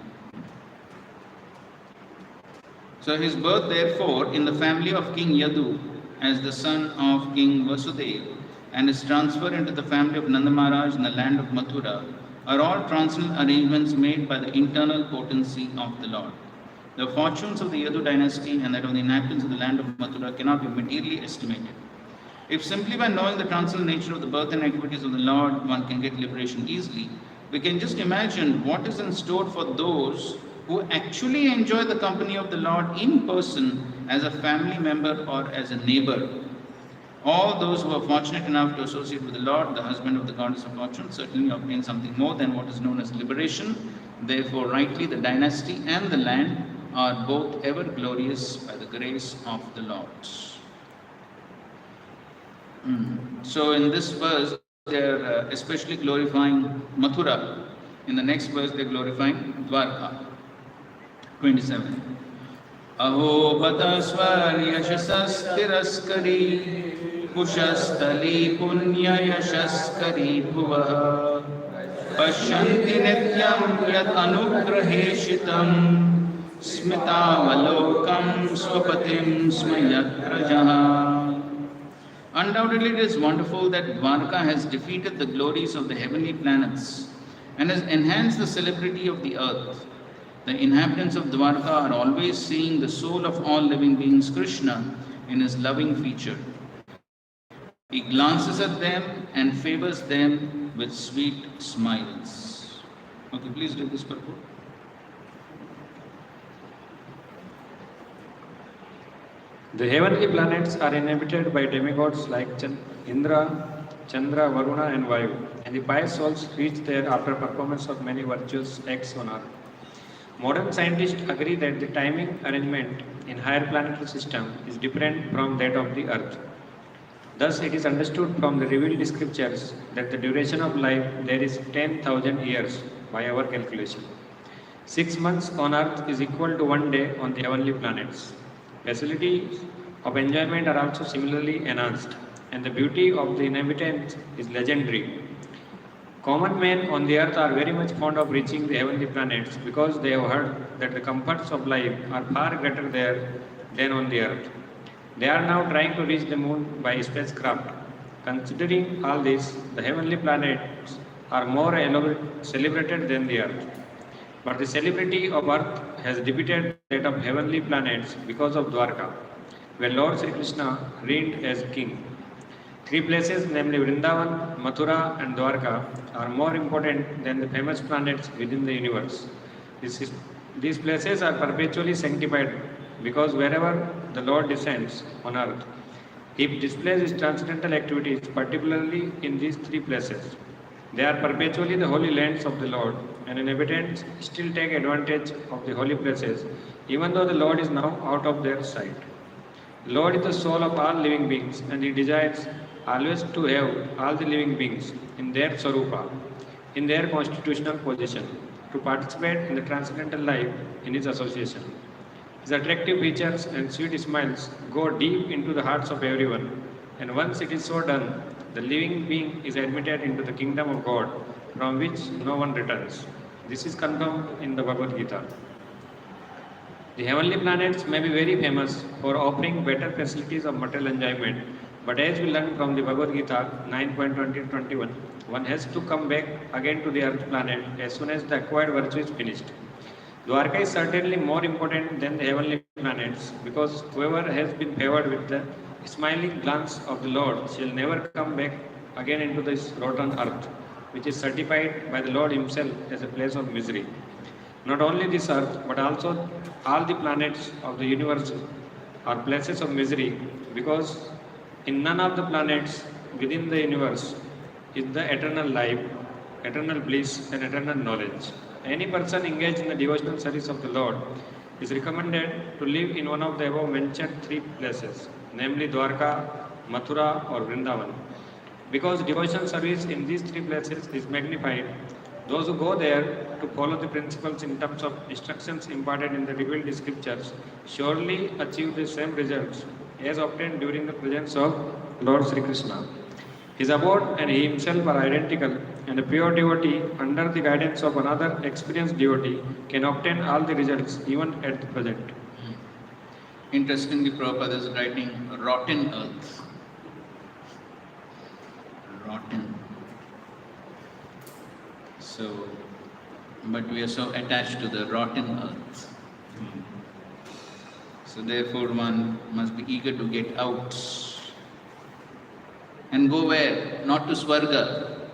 So his birth, therefore, in the family of King Yadu as the son of King Vasudeva, and his transfer into the family of Nanda Maharaj in the land of Mathura, are all transcendental arrangements made by the internal potency of the Lord. The fortunes of the Yadu dynasty and that of the inhabitants of the land of Mathura cannot be materially estimated. If simply by knowing the transcendental nature of the birth and activities of the Lord one can get liberation easily, we can just imagine what is in store for those who actually enjoy the company of the Lord in person as a family member or as a neighbor. All those who are fortunate enough to associate with the Lord, the husband of the goddess of fortune, certainly obtain something more than what is known as liberation. Therefore, rightly, the dynasty and the land are both ever glorious by the grace of the Lord. So in this verse, they are especially glorifying Mathura. In the next verse, they are glorifying Dwarka. 27. Aho batasvar yashasastiraskari kushastali punya yashaskari bhuva pashyanti nityam yat anugraheshitam smitavalokam swapatim smayat rajaha. Undoubtedly, it is wonderful that Dwarka has defeated the glories of the heavenly planets and has enhanced the celebrity of the earth. The inhabitants of Dwarka are always seeing the soul of all living beings, Krishna, in his loving feature. He glances at them and favors them with sweet smiles. Okay, please read this purport. The heavenly planets are inhabited by demigods like Indra, Chandra, Varuna and Vayu, and the pious souls reach there after performance of many virtuous acts on earth. Modern scientists agree that the timing arrangement in higher planetary system is different from that of the earth. Thus, it is understood from the revealed scriptures that the duration of life there is 10,000 years by our calculation. 6 months on earth is equal to 1 day on the heavenly planets. Facilities of enjoyment are also similarly enhanced, and the beauty of the inhabitants is legendary. Common men on the earth are very much fond of reaching the heavenly planets because they have heard that the comforts of life are far greater there than on the earth. They are now trying to reach the moon by spacecraft. Considering all this, the heavenly planets are more celebrated than the earth. But the celebrity of earth has defeated that of heavenly planets because of Dwarka, where Lord Sri Krishna reigned as king. 3 places, namely Vrindavan, Mathura and Dwarka, are more important than the famous planets within the universe. These places are perpetually sanctified because wherever the Lord descends on earth, he displays his transcendental activities, particularly in these 3 places. They are perpetually the holy lands of the Lord, and inhabitants still take advantage of the holy places, even though the Lord is now out of their sight. The Lord is the soul of all living beings, and he desires always to have all the living beings in their Sarupa, in their constitutional position, to participate in the transcendental life in his association. His attractive features and sweet smiles go deep into the hearts of everyone, and once it is so done, the living being is admitted into the kingdom of God, from which no one returns. This is confirmed in the Bhagavad Gita. The heavenly planets may be very famous for offering better facilities of material enjoyment, but as we learn from the Bhagavad Gita 9.20-21, one has to come back again to the earth planet as soon as the acquired virtue is finished. Dwarka is certainly more important than the heavenly planets because whoever has been favored with the smiling glance of the Lord shall never come back again into this rotten earth, which is certified by the Lord himself as a place of misery. Not only this earth, but also all the planets of the universe are places of misery because in none of the planets within the universe is the eternal life, eternal bliss and eternal knowledge. Any person engaged in the devotional service of the Lord is recommended to live in one of the above mentioned 3 places, namely Dwarka, Mathura or Vrindavan. Because devotional service in these 3 places is magnified, Those who go there to follow the principles in terms of instructions imparted in the revealed scriptures surely achieve the same results as obtained during the presence of Lord Sri Krishna. His abode and he himself are identical, and a pure devotee under the guidance of another experienced devotee can obtain all the results even at the present. Interestingly, Prabhupada is writing rotten earth. Rotten. So, but we are so attached to the rotten earth. So therefore one must be eager to get out. And go where? Not to Swarga,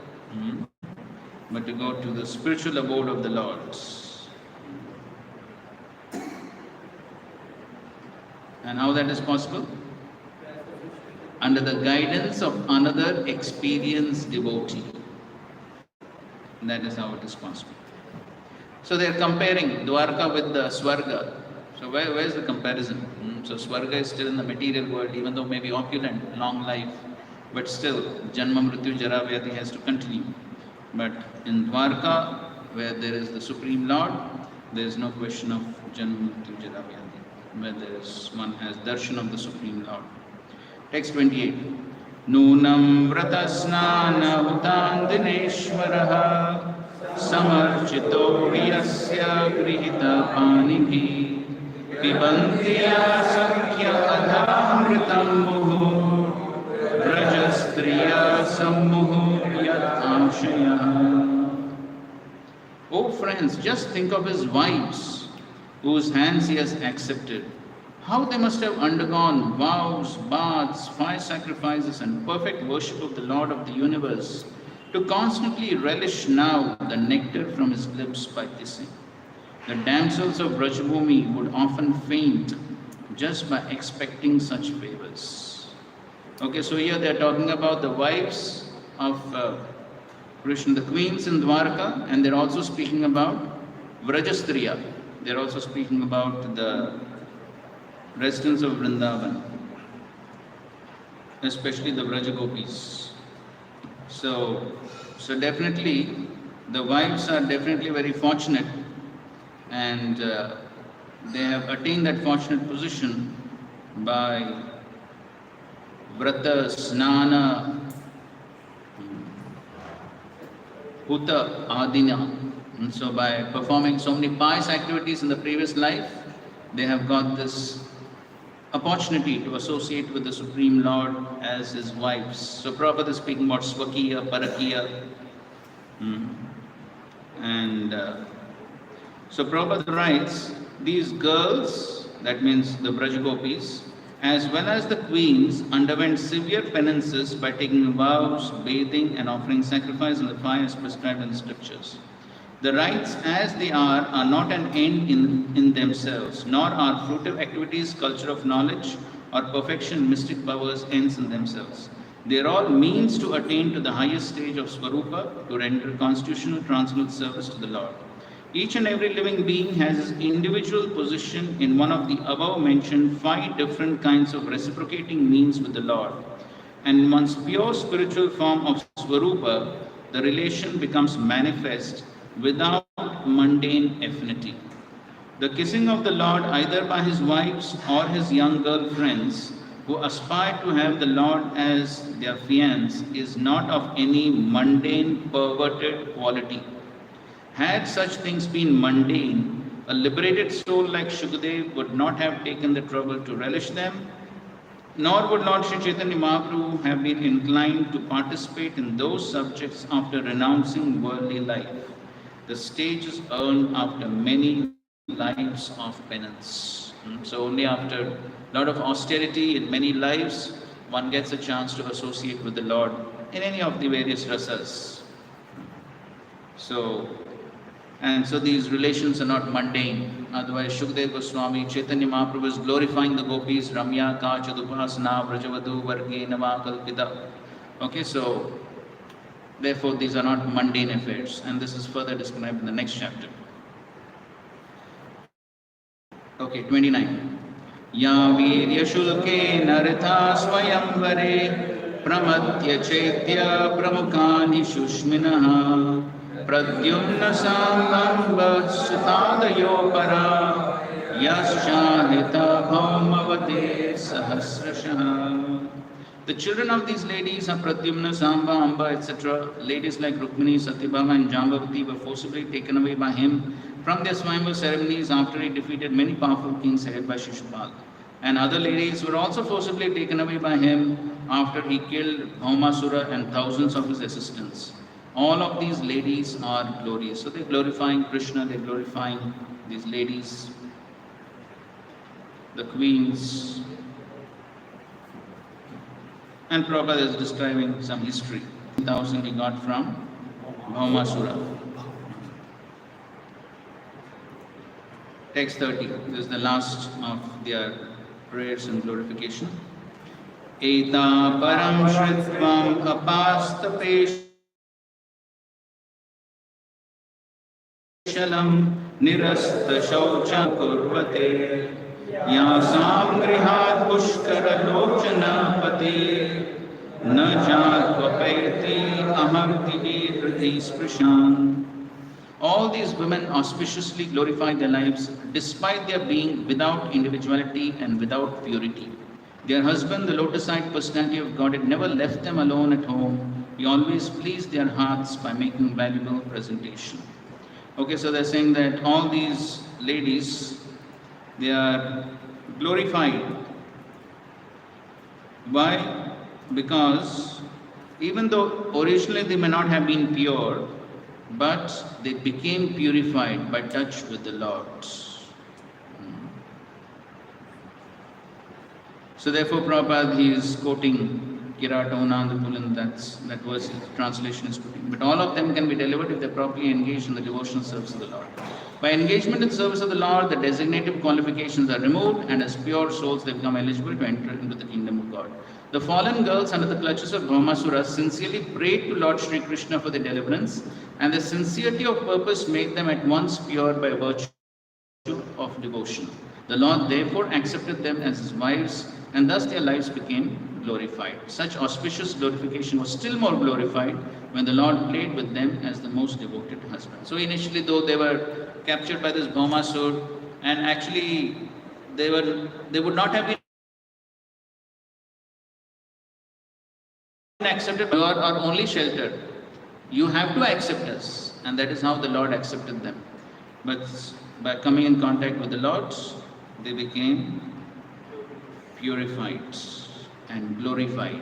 but to go to the spiritual abode of the Lord. And how that is possible? Under the guidance of another experienced devotee. That is how it is possible. So they are comparing Dwarka with the Swarga. So where is the comparison? So Swarga is still in the material world, even though maybe opulent, long life, but still Janma Mrityu Jara Vyadhi has to continue. But in Dwarka, where there is the Supreme Lord, there is no question of Janma Mrityu Jara Vyadhi, where one has darshan of the Supreme Lord. Text 28. Nunam vratasnana hutandineshvaraha samarchito yasya grihita panibhi pibantiya sankhya adhamritam muhu rajastriya sammuhu yat amshaya. Oh friends, just think of his wives whose hands he has accepted. How they must have undergone vows, baths, fire sacrifices, and perfect worship of the Lord of the universe to constantly relish now the nectar from his lips by kissing. The damsels of Brajabhumi would often faint just by expecting such favors. Okay, so here they are talking about the wives of Krishna, the queens in Dwarka, and they're also speaking about Vrajastriya. They're also speaking about the residents of Vrindavan, especially the Vrajagopis. So definitely, the wives are definitely very fortunate, and they have attained that fortunate position by Vrata, Snana, Huta, Adina. And so by performing so many pious activities in the previous life, they have got this opportunity to associate with the Supreme Lord as his wives. So Prabhupada is speaking about Swakiya, Parakiya. And so Prabhupada writes, these girls, that means the Brajagopis, as well as the queens, underwent severe penances by taking vows, bathing, and offering sacrifice in the fires prescribed in the scriptures. The rites as they are not an end in themselves, nor are fruitive activities, culture of knowledge, or perfection, mystic powers, ends in themselves. They are all means to attain to the highest stage of Swarupa, to render constitutional transcendental service to the Lord. Each and every living being has his individual position in one of the above mentioned 5 different kinds of reciprocating means with the Lord. And in one's pure spiritual form of Swarupa, the relation becomes manifest without mundane affinity. The kissing of the Lord either by his wives or his young girl friends who aspire to have the Lord as their fiancé is not of any mundane, perverted quality. Had such things been mundane, a liberated soul like Shukadev would not have taken the trouble to relish them, nor would Lord Sri Chaitanya Mahaprabhu have been inclined to participate in those subjects after renouncing worldly life. The stage is earned after many lives of penance. So only after a lot of austerity in many lives, one gets a chance to associate with the Lord in any of the various rasas. So these relations are not mundane. Otherwise, Shukdev Goswami, Chaitanya Mahaprabhu is glorifying the gopis, Ramya, Kachadupasana, Vrajavadu, Varge, Nama, Kalpita. Okay, so therefore these are not mundane affairs, and this is further described in the next chapter. Okay, 29. Ya virya shulke naritha swayamvare pramatya chaitya pramukani shushminaha Pradyumna Sambhava Sutadayo Para Yaschanita Bhaumavate Sahasrashaha. The children of these ladies are Pradyumna, Samba, Amba, etc. Ladies like Rukmini, Satyabhama and Jambavati were forcibly taken away by him from their Swayamvar ceremonies after he defeated many powerful kings headed by Shishupal. And other ladies were also forcibly taken away by him after he killed Bhaumasura and thousands of his assistants. All of these ladies are glorious. So they're glorifying Krishna, they're glorifying these ladies, the queens. And Prabhupada is describing some history. 1,000 he got from Bhaumasura. Text 30. This is the last of their prayers and glorification. Eta param shritvam apastapeshalam nirasta shaucha kurvate yasam grihat pushkara lochana pate na jatvapayati ahamti hriti sprishan. All these women auspiciously glorify their lives despite their being without individuality and without purity. Their husband, the lotus-eyed personality of Godhead, never left them alone at home. He always pleased their hearts by making valuable presentation. Okay, so they're saying that all these ladies, they are glorified. Why? Because even though originally they may not have been pure, but they became purified by touch with the Lord. So therefore Prabhupada, he is quoting Kiratona and the Pulan, that verse translation is putting. But all of them can be delivered if they are properly engaged in the devotional service of the Lord. By engagement in service of the Lord, the designative qualifications are removed, and as pure souls they become eligible to enter into the kingdom of God. The fallen girls under the clutches of Bhaumasura sincerely prayed to Lord Sri Krishna for their deliverance, and the sincerity of purpose made them at once pure by virtue of devotion. The Lord therefore accepted them as his wives, and thus their lives became glorified. Such auspicious glorification was still more glorified when the Lord played with them as the most devoted husband. So initially, though they were captured by this Bhaumasura, and actually they would not have been accepted. You are our only shelter. You have to accept us, and that is how the Lord accepted them. But by coming in contact with the Lord, they became purified and glorified.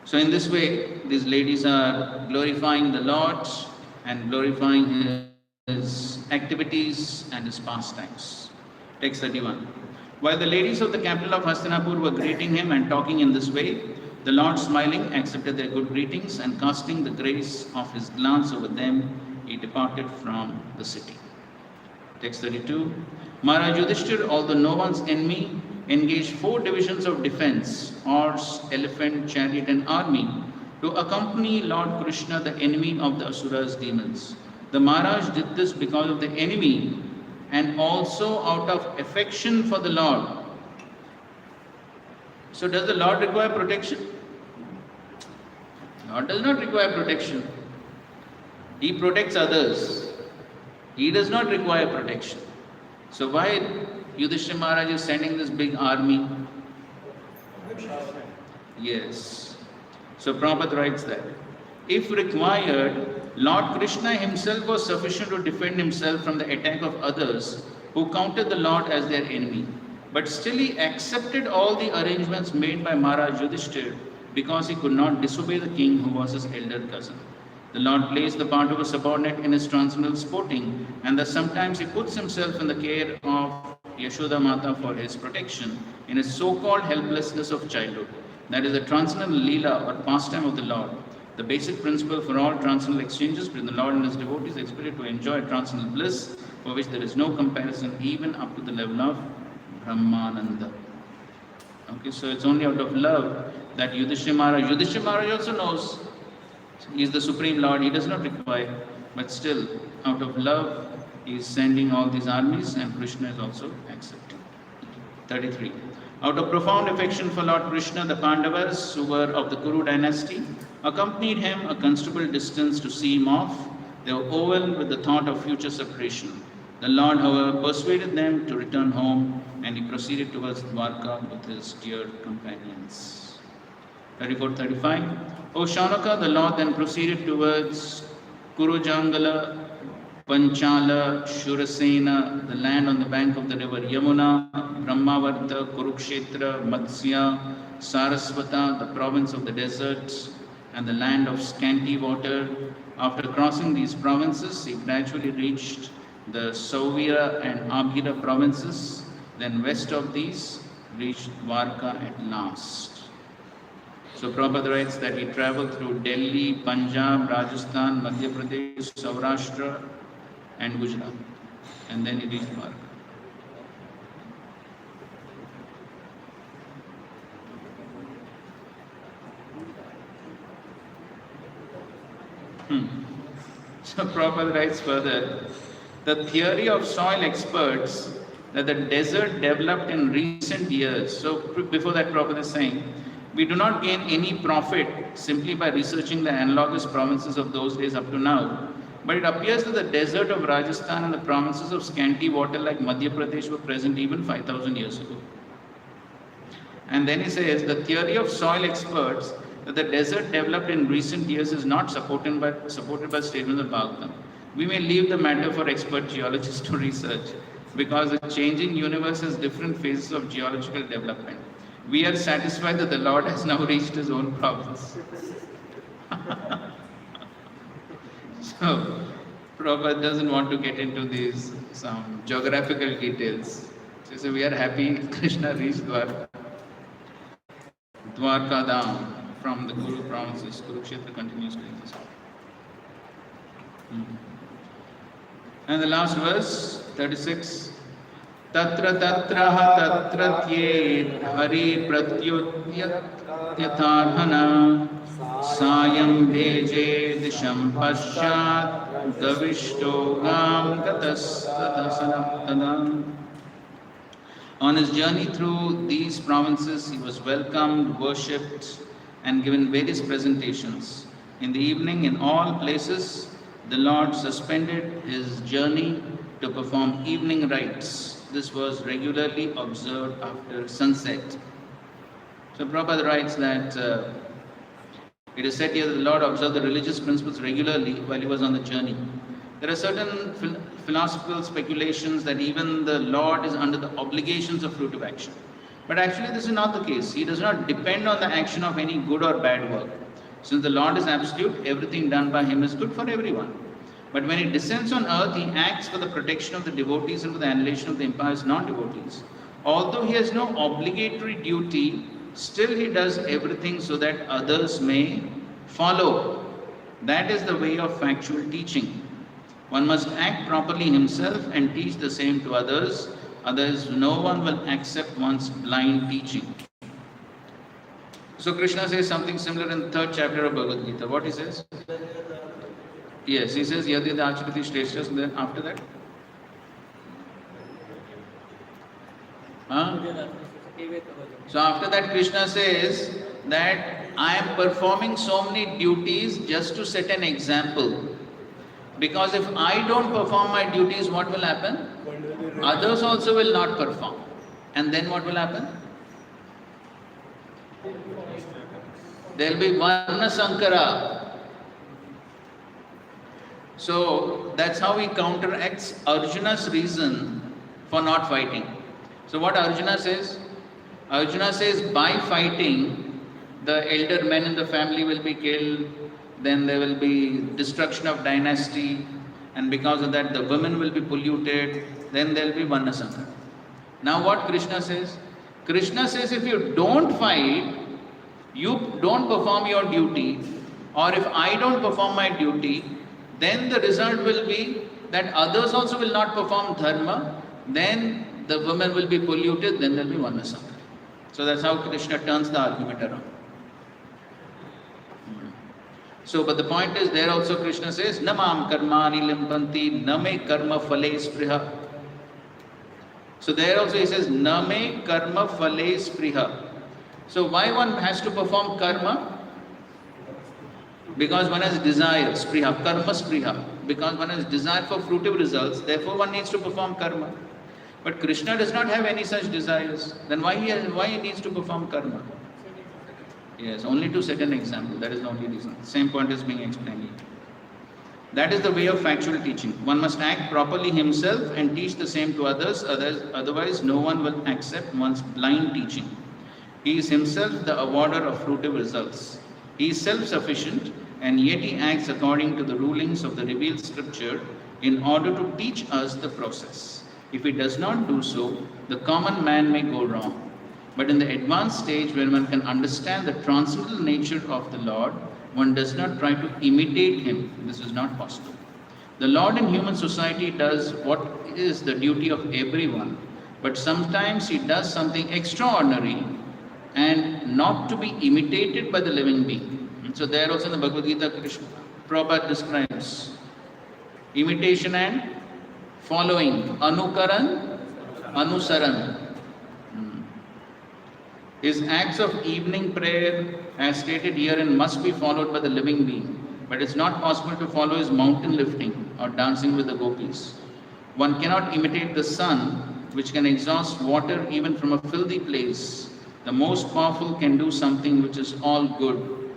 So in this way, these ladies are glorifying the Lord and glorifying his activities and his pastimes. Text 31. While the ladies of the capital of Hastinapur were greeting him and talking in this way, the Lord, smiling, accepted their good greetings, and casting the grace of his glance over them, he departed from the city. Text 32. Maharaj Yudhishthira, although no one's enemy, engaged 4 divisions of defense, horse, elephant, chariot and army, to accompany Lord Krishna, the enemy of the Asuras, demons. The Maharaj did this because of the enemy and also out of affection for the Lord. So does the Lord require protection? Lord does not require protection. He protects others. He does not require protection. So why Yudhishthira Maharaj is sending this big army? Yes. So Prabhupada writes that if required, Lord Krishna himself was sufficient to defend himself from the attack of others who counted the Lord as their enemy. But still he accepted all the arrangements made by Maharaj Yudhishthira because he could not disobey the king who was his elder cousin. The Lord plays the part of a subordinate in his transcendental sporting, and thus sometimes he puts himself in the care of Yashoda Mata for his protection in his so-called helplessness of childhood. That is the transcendental Leela or pastime of the Lord. The basic principle for all transcendental exchanges between the Lord and his devotees is expected to enjoy transcendental bliss for which there is no comparison even up to the level of Brahmananda. Okay, so it's only out of love that Yudhishthira Maharaj also knows he is the Supreme Lord, he does not require, but still out of love he is sending all these armies and Krishna is also accepting. 33. Out of profound affection for Lord Krishna, the Pandavas, who were of the Kuru dynasty, accompanied him a considerable distance to see him off. They were overwhelmed with the thought of future separation. The Lord, however, persuaded them to return home, and he proceeded towards Dwarka with his dear companions. 34-35. O Shaunaka, the Lord then proceeded towards Kurujangala, Panchala, Shurasena, the land on the bank of the river Yamuna, Brahmavarta, Kurukshetra, Matsya, Sarasvata, the province of the deserts, and the land of scanty water. After crossing these provinces, he gradually reached the Sauvira and Abhira provinces. Then west of these, reached Dwarka at last. So Prabhupada writes that he traveled through Delhi, Punjab, Rajasthan, Madhya Pradesh, Saurashtra, and Gujarat. And then he reached Dwarka. So Prabhupada writes further, the theory of soil experts that the desert developed in recent years. So before that, Prabhupada is saying, we do not gain any profit simply by researching the analogous provinces of those days up to now. But it appears that the desert of Rajasthan and the provinces of scanty water like Madhya Pradesh were present even 5,000 years ago. And then he says, the theory of soil experts that the desert developed in recent years is not supported by statements of Bhagavatam. We may leave the matter for expert geologists to research, because the changing universe has different phases of geological development. We are satisfied that the Lord has now reached his own province. So, Prabhupada doesn't want to get into these some geographical details. So we are happy Krishna reached Dwarka. Dwarka Dham from the Kuru provinces. Kurukshetra continues doing this. And the last verse, 36. Tatra tatraha tatratyet hari pratyutyatharhana sayam bheje disham paschat gavishto gam gatasadasanam. On his journey through these provinces, he was welcomed, worshipped, and given various presentations. In the evening, in all places, the Lord suspended his journey to perform evening rites. This was regularly observed after sunset. So Prabhupada writes that it is said here that the Lord observed the religious principles regularly while he was on the journey. There are certain philosophical speculations that even the Lord is under the obligations of fruitive action. But actually this is not the case. He does not depend on the action of any good or bad work. Since the Lord is absolute, everything done by him is good for everyone. But when he descends on earth, he acts for the protection of the devotees and for the annihilation of the impious non-devotees. Although he has no obligatory duty, still he does everything so that others may follow. That is the way of factual teaching. One must act properly himself and teach the same to others. Otherwise, no one will accept one's blind teaching. So Krishna says something similar in the 3rd chapter of Bhagavad Gita. What he says? Yes, he says Yadida Acharati Shreshtas, and then after that? So after that Krishna says that I am performing so many duties just to set an example. Because if I don't perform my duties, what will happen? Others also will not perform. And then what will happen? There will be Varna Sankara. So that's how he counteracts Arjuna's reason for not fighting. So what Arjuna says? Arjuna says by fighting, the elder men in the family will be killed, then there will be destruction of dynasty, and because of that the women will be polluted, then there will be Varna Sankara. Now what Krishna says? Krishna says if you don't fight, you don't perform your duty, or if I don't perform my duty, then the result will be that others also will not perform dharma, then the women will be polluted, then there will be Varna Sankara. So that's how Krishna turns the argument around. So, but the point is, there also Krishna says, Namam karmani limpanti name karma phale spriha. So there also he says, Name karma phale spriha. So why one has to perform karma? Because one has desire, spriha, karma spriha. Because one has desire for fruitive results, therefore one needs to perform karma. But Krishna does not have any such desires. Then why he needs to perform karma? Yes, only to set an example. That is the only reason. Same point is being explained here. That is the way of factual teaching. One must act properly himself and teach the same to others. Otherwise, no one will accept one's blind teaching. He is himself the awarder of fruitive results. He is self-sufficient, and yet he acts according to the rulings of the revealed scripture in order to teach us the process. If he does not do so, the common man may go wrong. But in the advanced stage, where one can understand the transcendental nature of the Lord, one does not try to imitate him. This is not possible. The Lord in human society does what is the duty of everyone, but sometimes he does something extraordinary and not to be imitated by the living being. So there also in the Bhagavad Gita, Krishna Prabhupada describes imitation and following, anukaran, anusaran. His acts of evening prayer, as stated herein, must be followed by the living being. But it's not possible to follow his mountain lifting or dancing with the gopis. One cannot imitate the sun, which can exhaust water even from a filthy place. The most powerful can do something which is all good.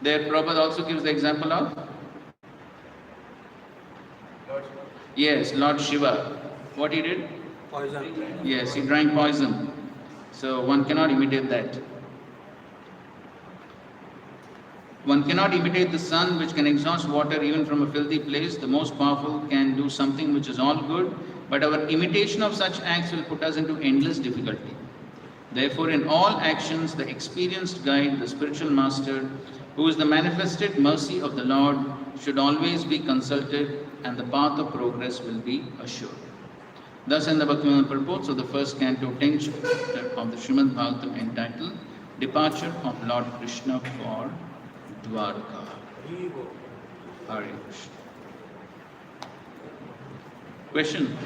There, Prabhupada also gives the example of? Yes, Lord Shiva. What he did? Poison. Yes, he drank poison. So one cannot imitate that. One cannot imitate the sun, which can exhaust water even from a filthy place. The most powerful can do something which is all good, but our imitation of such acts will put us into endless difficulty. Therefore, in all actions, the experienced guide, the spiritual master, who is the manifested mercy of the Lord, should always be consulted, and the path of progress will be assured. Thus, in the Bhaktivinoda purports of the first canto, 10th chapter of the Srimad Bhagavatam, entitled Departure of Lord Krishna for Dwarka. Hare Krishna. Question?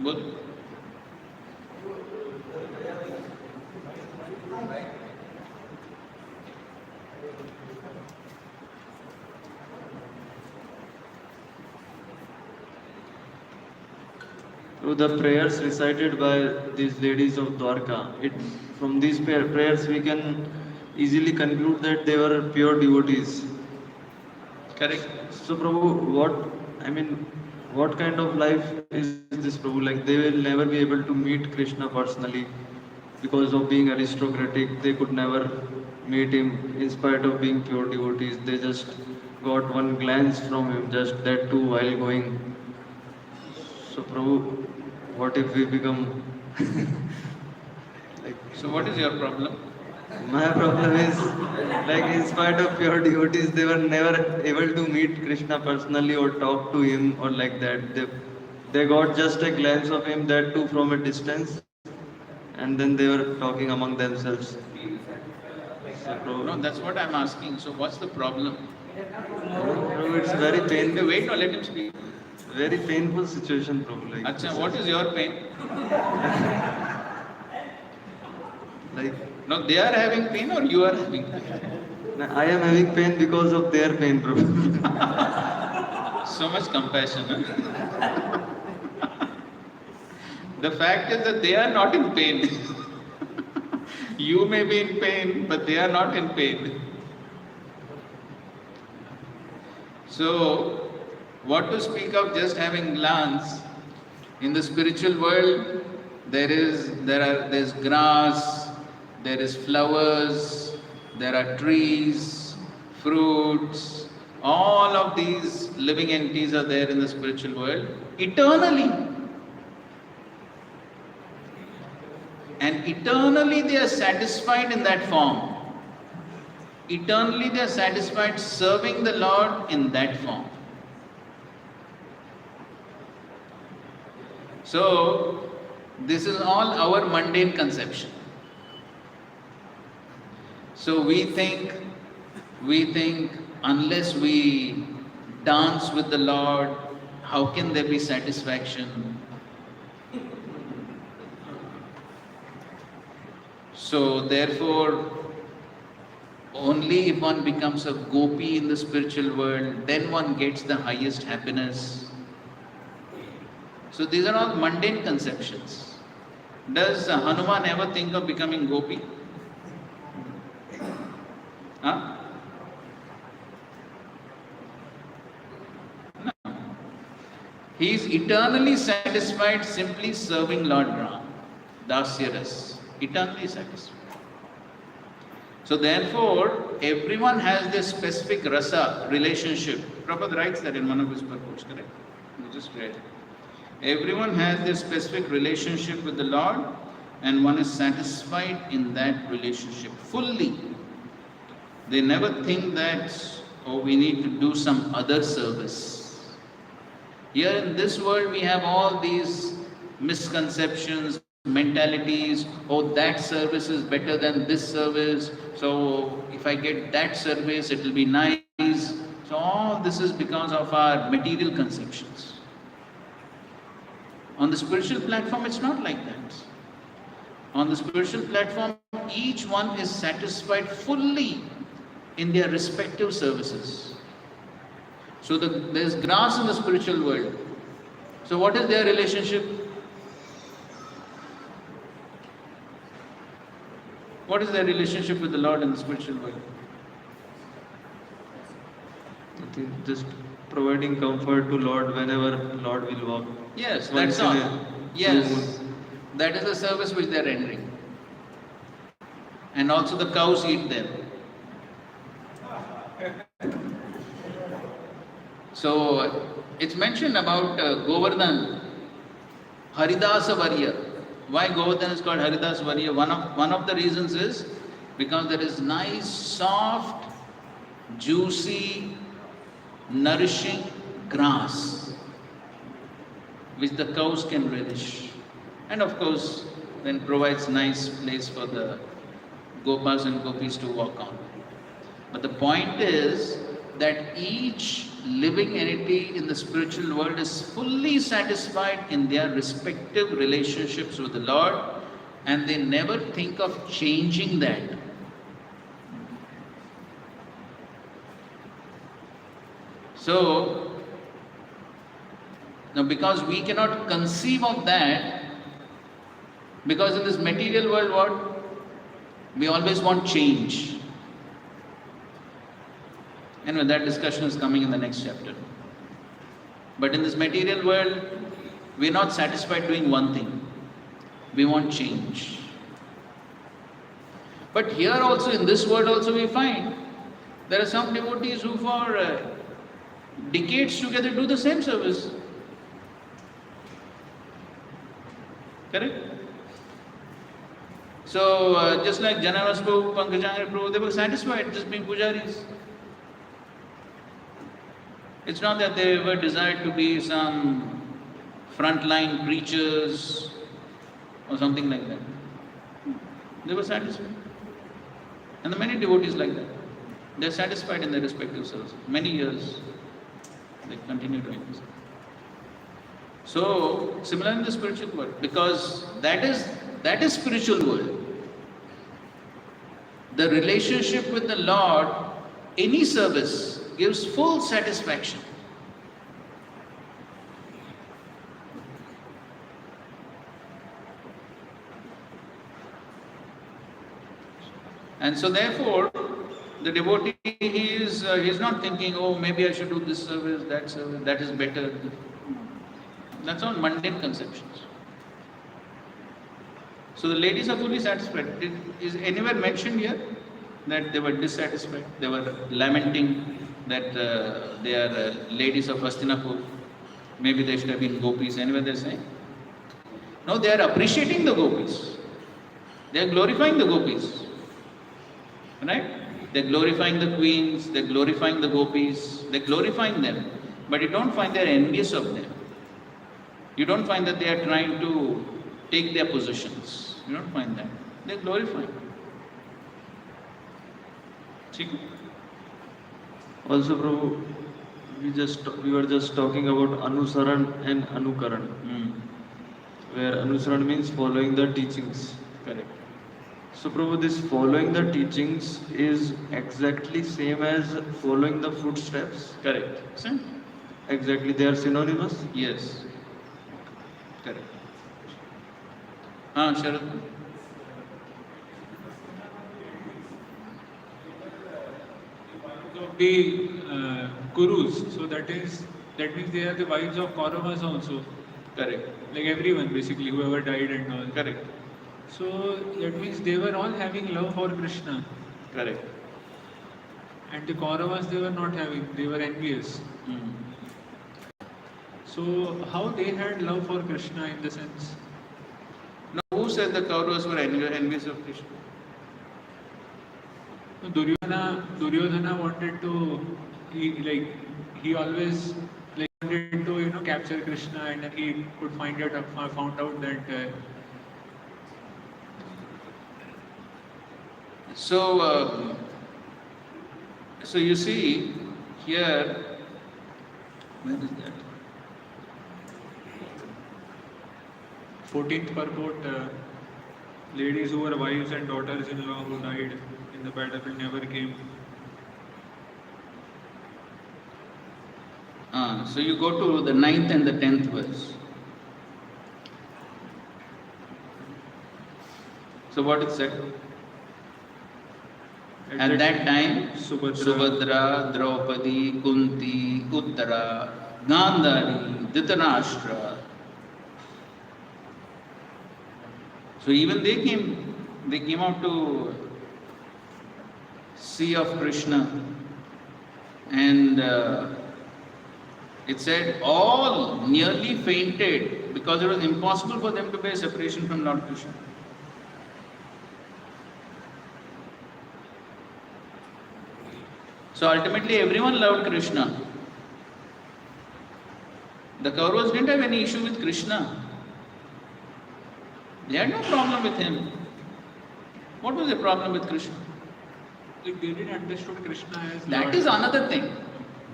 Good. Through the prayers recited by these ladies of Dwarka, from these prayers we can easily conclude that they were pure devotees. Correct. So Prabhu, what kind of life is this, Prabhu? Like they will never be able to meet Krishna personally because of being aristocratic. They could never meet him in spite of being pure devotees. They just got one glance from him, just that too while going. So Prabhu, what if we become like? So what is your problem? My problem is, like, in spite of pure devotees, they were never able to meet Krishna personally or talk to him or like that. They got just a glance of him, that too from a distance, and then they were talking among themselves. So, No, that's what I'm asking. So what's the problem? Prabhu, it's very painful. Wait, no, let him speak. Very painful situation, Prabhu. Like, Acha, what is your pain? like, No, they are having pain or you are having pain? I am having pain because of their pain, Prabhu. So much compassion. Huh? The fact is that they are not in pain. You may be in pain, but they are not in pain. So, what to speak of just having glance? In the spiritual world, there's grass, there is flowers, there are trees, fruits. All of these living entities are there in the spiritual world eternally. And eternally they are satisfied in that form. Eternally they are satisfied serving the Lord in that form. So, this is all our mundane conception. So we think unless we dance with the Lord, how can there be satisfaction? So therefore, only if one becomes a gopi in the spiritual world, then one gets the highest happiness. So these are all mundane conceptions. Does Hanuman ever think of becoming gopi? Huh? No. He is eternally satisfied simply serving Lord Ram. Dasyaras. Eternally satisfied. So therefore, everyone has this specific rasa relationship. Prabhupada writes that in one of his purports, correct? We just read it. Everyone has this specific relationship with the Lord, and one is satisfied in that relationship fully. They never think that, oh, we need to do some other service. Here in this world, we have all these misconceptions, mentalities. Oh, that service is better than this service. So if I get that service, it will be nice. So all this is because of our material conceptions. On the spiritual platform, it's not like that. On the spiritual platform, each one is satisfied fully in their respective services. So there's grass in the spiritual world. So what is their relationship? What is their relationship with the Lord in the spiritual world? I think just providing comfort to Lord whenever Lord will walk. Yes, Once that's in all. a Yes, blue moon. that is the service which they are rendering. And also the cows eat them. So it's mentioned about Govardhan, Haridasa Varya. Why Govardhan is called Haridasa Varya? One of the reasons is because there is nice, soft, juicy, nourishing grass which the cows can relish. And of course, then provides nice place for the Gopas and Gopis to walk on. But the point is that each living entity in the spiritual world is fully satisfied in their respective relationships with the Lord, and they never think of changing that. So, now because we cannot conceive of that, because in this material world, what? We always want change. Anyway, that discussion is coming in the next chapter. But in this material world, we are not satisfied doing one thing. We want change. But here also, in this world also, we find there are some devotees who for decades together do the same service. Correct? So, just like Jananas Prabhu, Pankajanga Prabhu, they were satisfied just being pujaris. It's not that they ever desired to be some frontline preachers or something like that. They were satisfied. And there are many devotees like that. They're satisfied in their respective services. Many years they continue doing this. So, similar in the spiritual world, because that is spiritual world. The relationship with the Lord, any service gives full satisfaction. And so therefore, the devotee is not thinking, oh, maybe I should do this service, that is better. That's all mundane conceptions. So the ladies are fully satisfied. Is anywhere mentioned here that they were dissatisfied? They were lamenting that they are ladies of Hastinapur. Maybe they should have been gopis. Anywhere they're saying? No, they are appreciating the gopis. They are glorifying the gopis. Right? They're glorifying the queens, they're glorifying the gopis, they're glorifying them. But you don't find they're envious of them. You don't find that they are trying to take their positions. You don't find that. They're glorifying. See? Also, Prabhu, we were just talking about Anusaran and Anukaran, where Anusaran means following the teachings. Correct. So Prabhu, this following the teachings is exactly same as following the footsteps. Correct. See? Exactly, they are synonymous. Yes. Correct. Sharad. Of the Kurus, so that means they are the wives of Kauravas also, Correct. like everyone basically, whoever died and all. Correct. So that means they were all having love for Krishna, Correct. and the Kauravas they were not having, they were envious. Mm. So how they had love for Krishna in the sense? Now, who said the Kauravas were envious of Krishna? Duryodhana wanted to, he always wanted to capture Krishna, and then he could found out that So you see here, where is that? 14th purport, ladies who were wives and daughters-in-law who died in the battlefield never came. So you go to the 9th and the 10th verse. So what it said? At that time, Subhadra, Draupadi, Kunti, Uttara, Gandhari, Dhritarashtra. So even they came out to see of Krishna, and it said all nearly fainted because it was impossible for them to bear separation from Lord Krishna. So ultimately everyone loved Krishna. The Kauravas didn't have any issue with Krishna. They had no problem with him. What was the problem with Krishna? Like they didn't understood Krishna as That Lord. is another thing.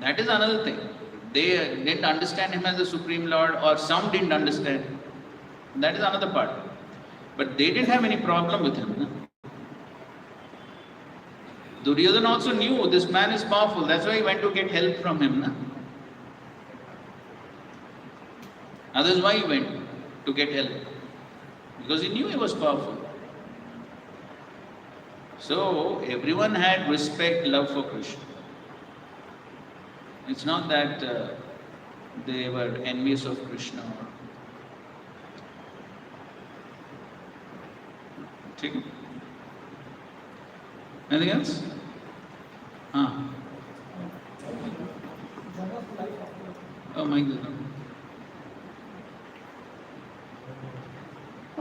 That is another thing. They didn't understand him as the Supreme Lord, or some didn't understand. That is another part. But they didn't have any problem with him. No? Duryodhana also knew this man is powerful. That's why he went to get help from him. No? Otherwise, why he went to get help? Because he knew he was powerful. So everyone had respect, love for Krishna. It's not that they were envious of Krishna. ठीक है? Anything else? Oh my God.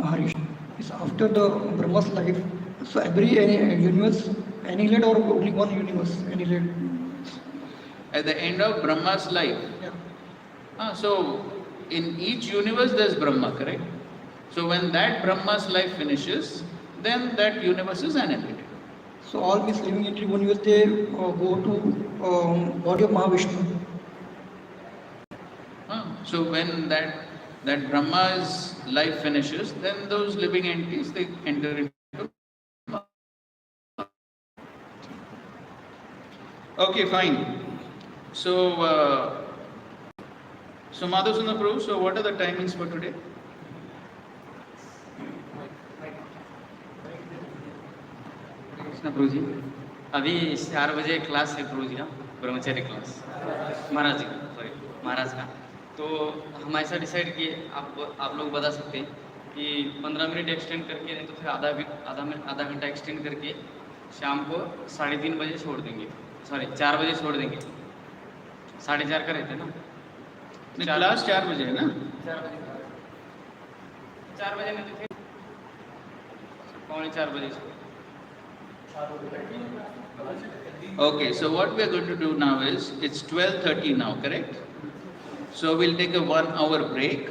Harish, is after the Brahma's life, so every universe annihilate or only one universe annihilate? At the end of Brahma's life. Yeah. So in each universe there's Brahma, correct? So when that Brahma's life finishes, then that universe is annihilated. So all these living entity universe they go to body of Mahavishnu. So when that Brahma's life finishes, then those living entities they enter into. Okay, fine. So Madhusundar Prabhu, so what are the timings for today? Krishna प्रभु जी अभी 4 बजे class है प्रभु जी का ब्रह्मचर्य class महाराज जी का sorry महाराज का तो हम ऐसा डिसाइड किए आप लोग बता सकते हैं कि 15 मिनट एक्सटेंड करके नहीं तो फिर आधा घंटा एक्सटेंड करके शाम को 3:30 बजे छोड़ देंगे सॉरी 4 बजे छोड़ देंगे 4:30 का रहते हैं ना क्लास 4 बजे है ना 4 बजे नहीं तो फिर 3:45 बजे छोड़ Okay, so what we are going to do now is, it's 12:30 now, correct? So we'll take a 1 hour break.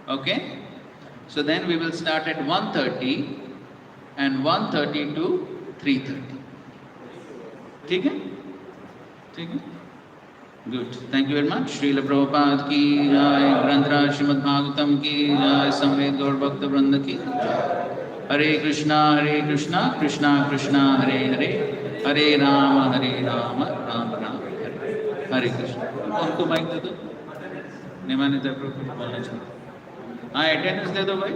Okay? So then we will start at 1:30 and 1:30 to 3:30. ठीक है? ठीक है? Good. Thank you very much. Srila Prabhupada की जय, ग्रंथराज श्रीमद् भागवतम की जय, समवेत गौर भक्त वृंद की जय. हरे कृष्णा कृष्णा कृष्णा हरे हरे, हरे राम राम राम हरे हरे कृष्ण। उनको माइक दे दो, निमाने बोलना चाहिए। हाँ, अटेंडेंस दे दो भाई।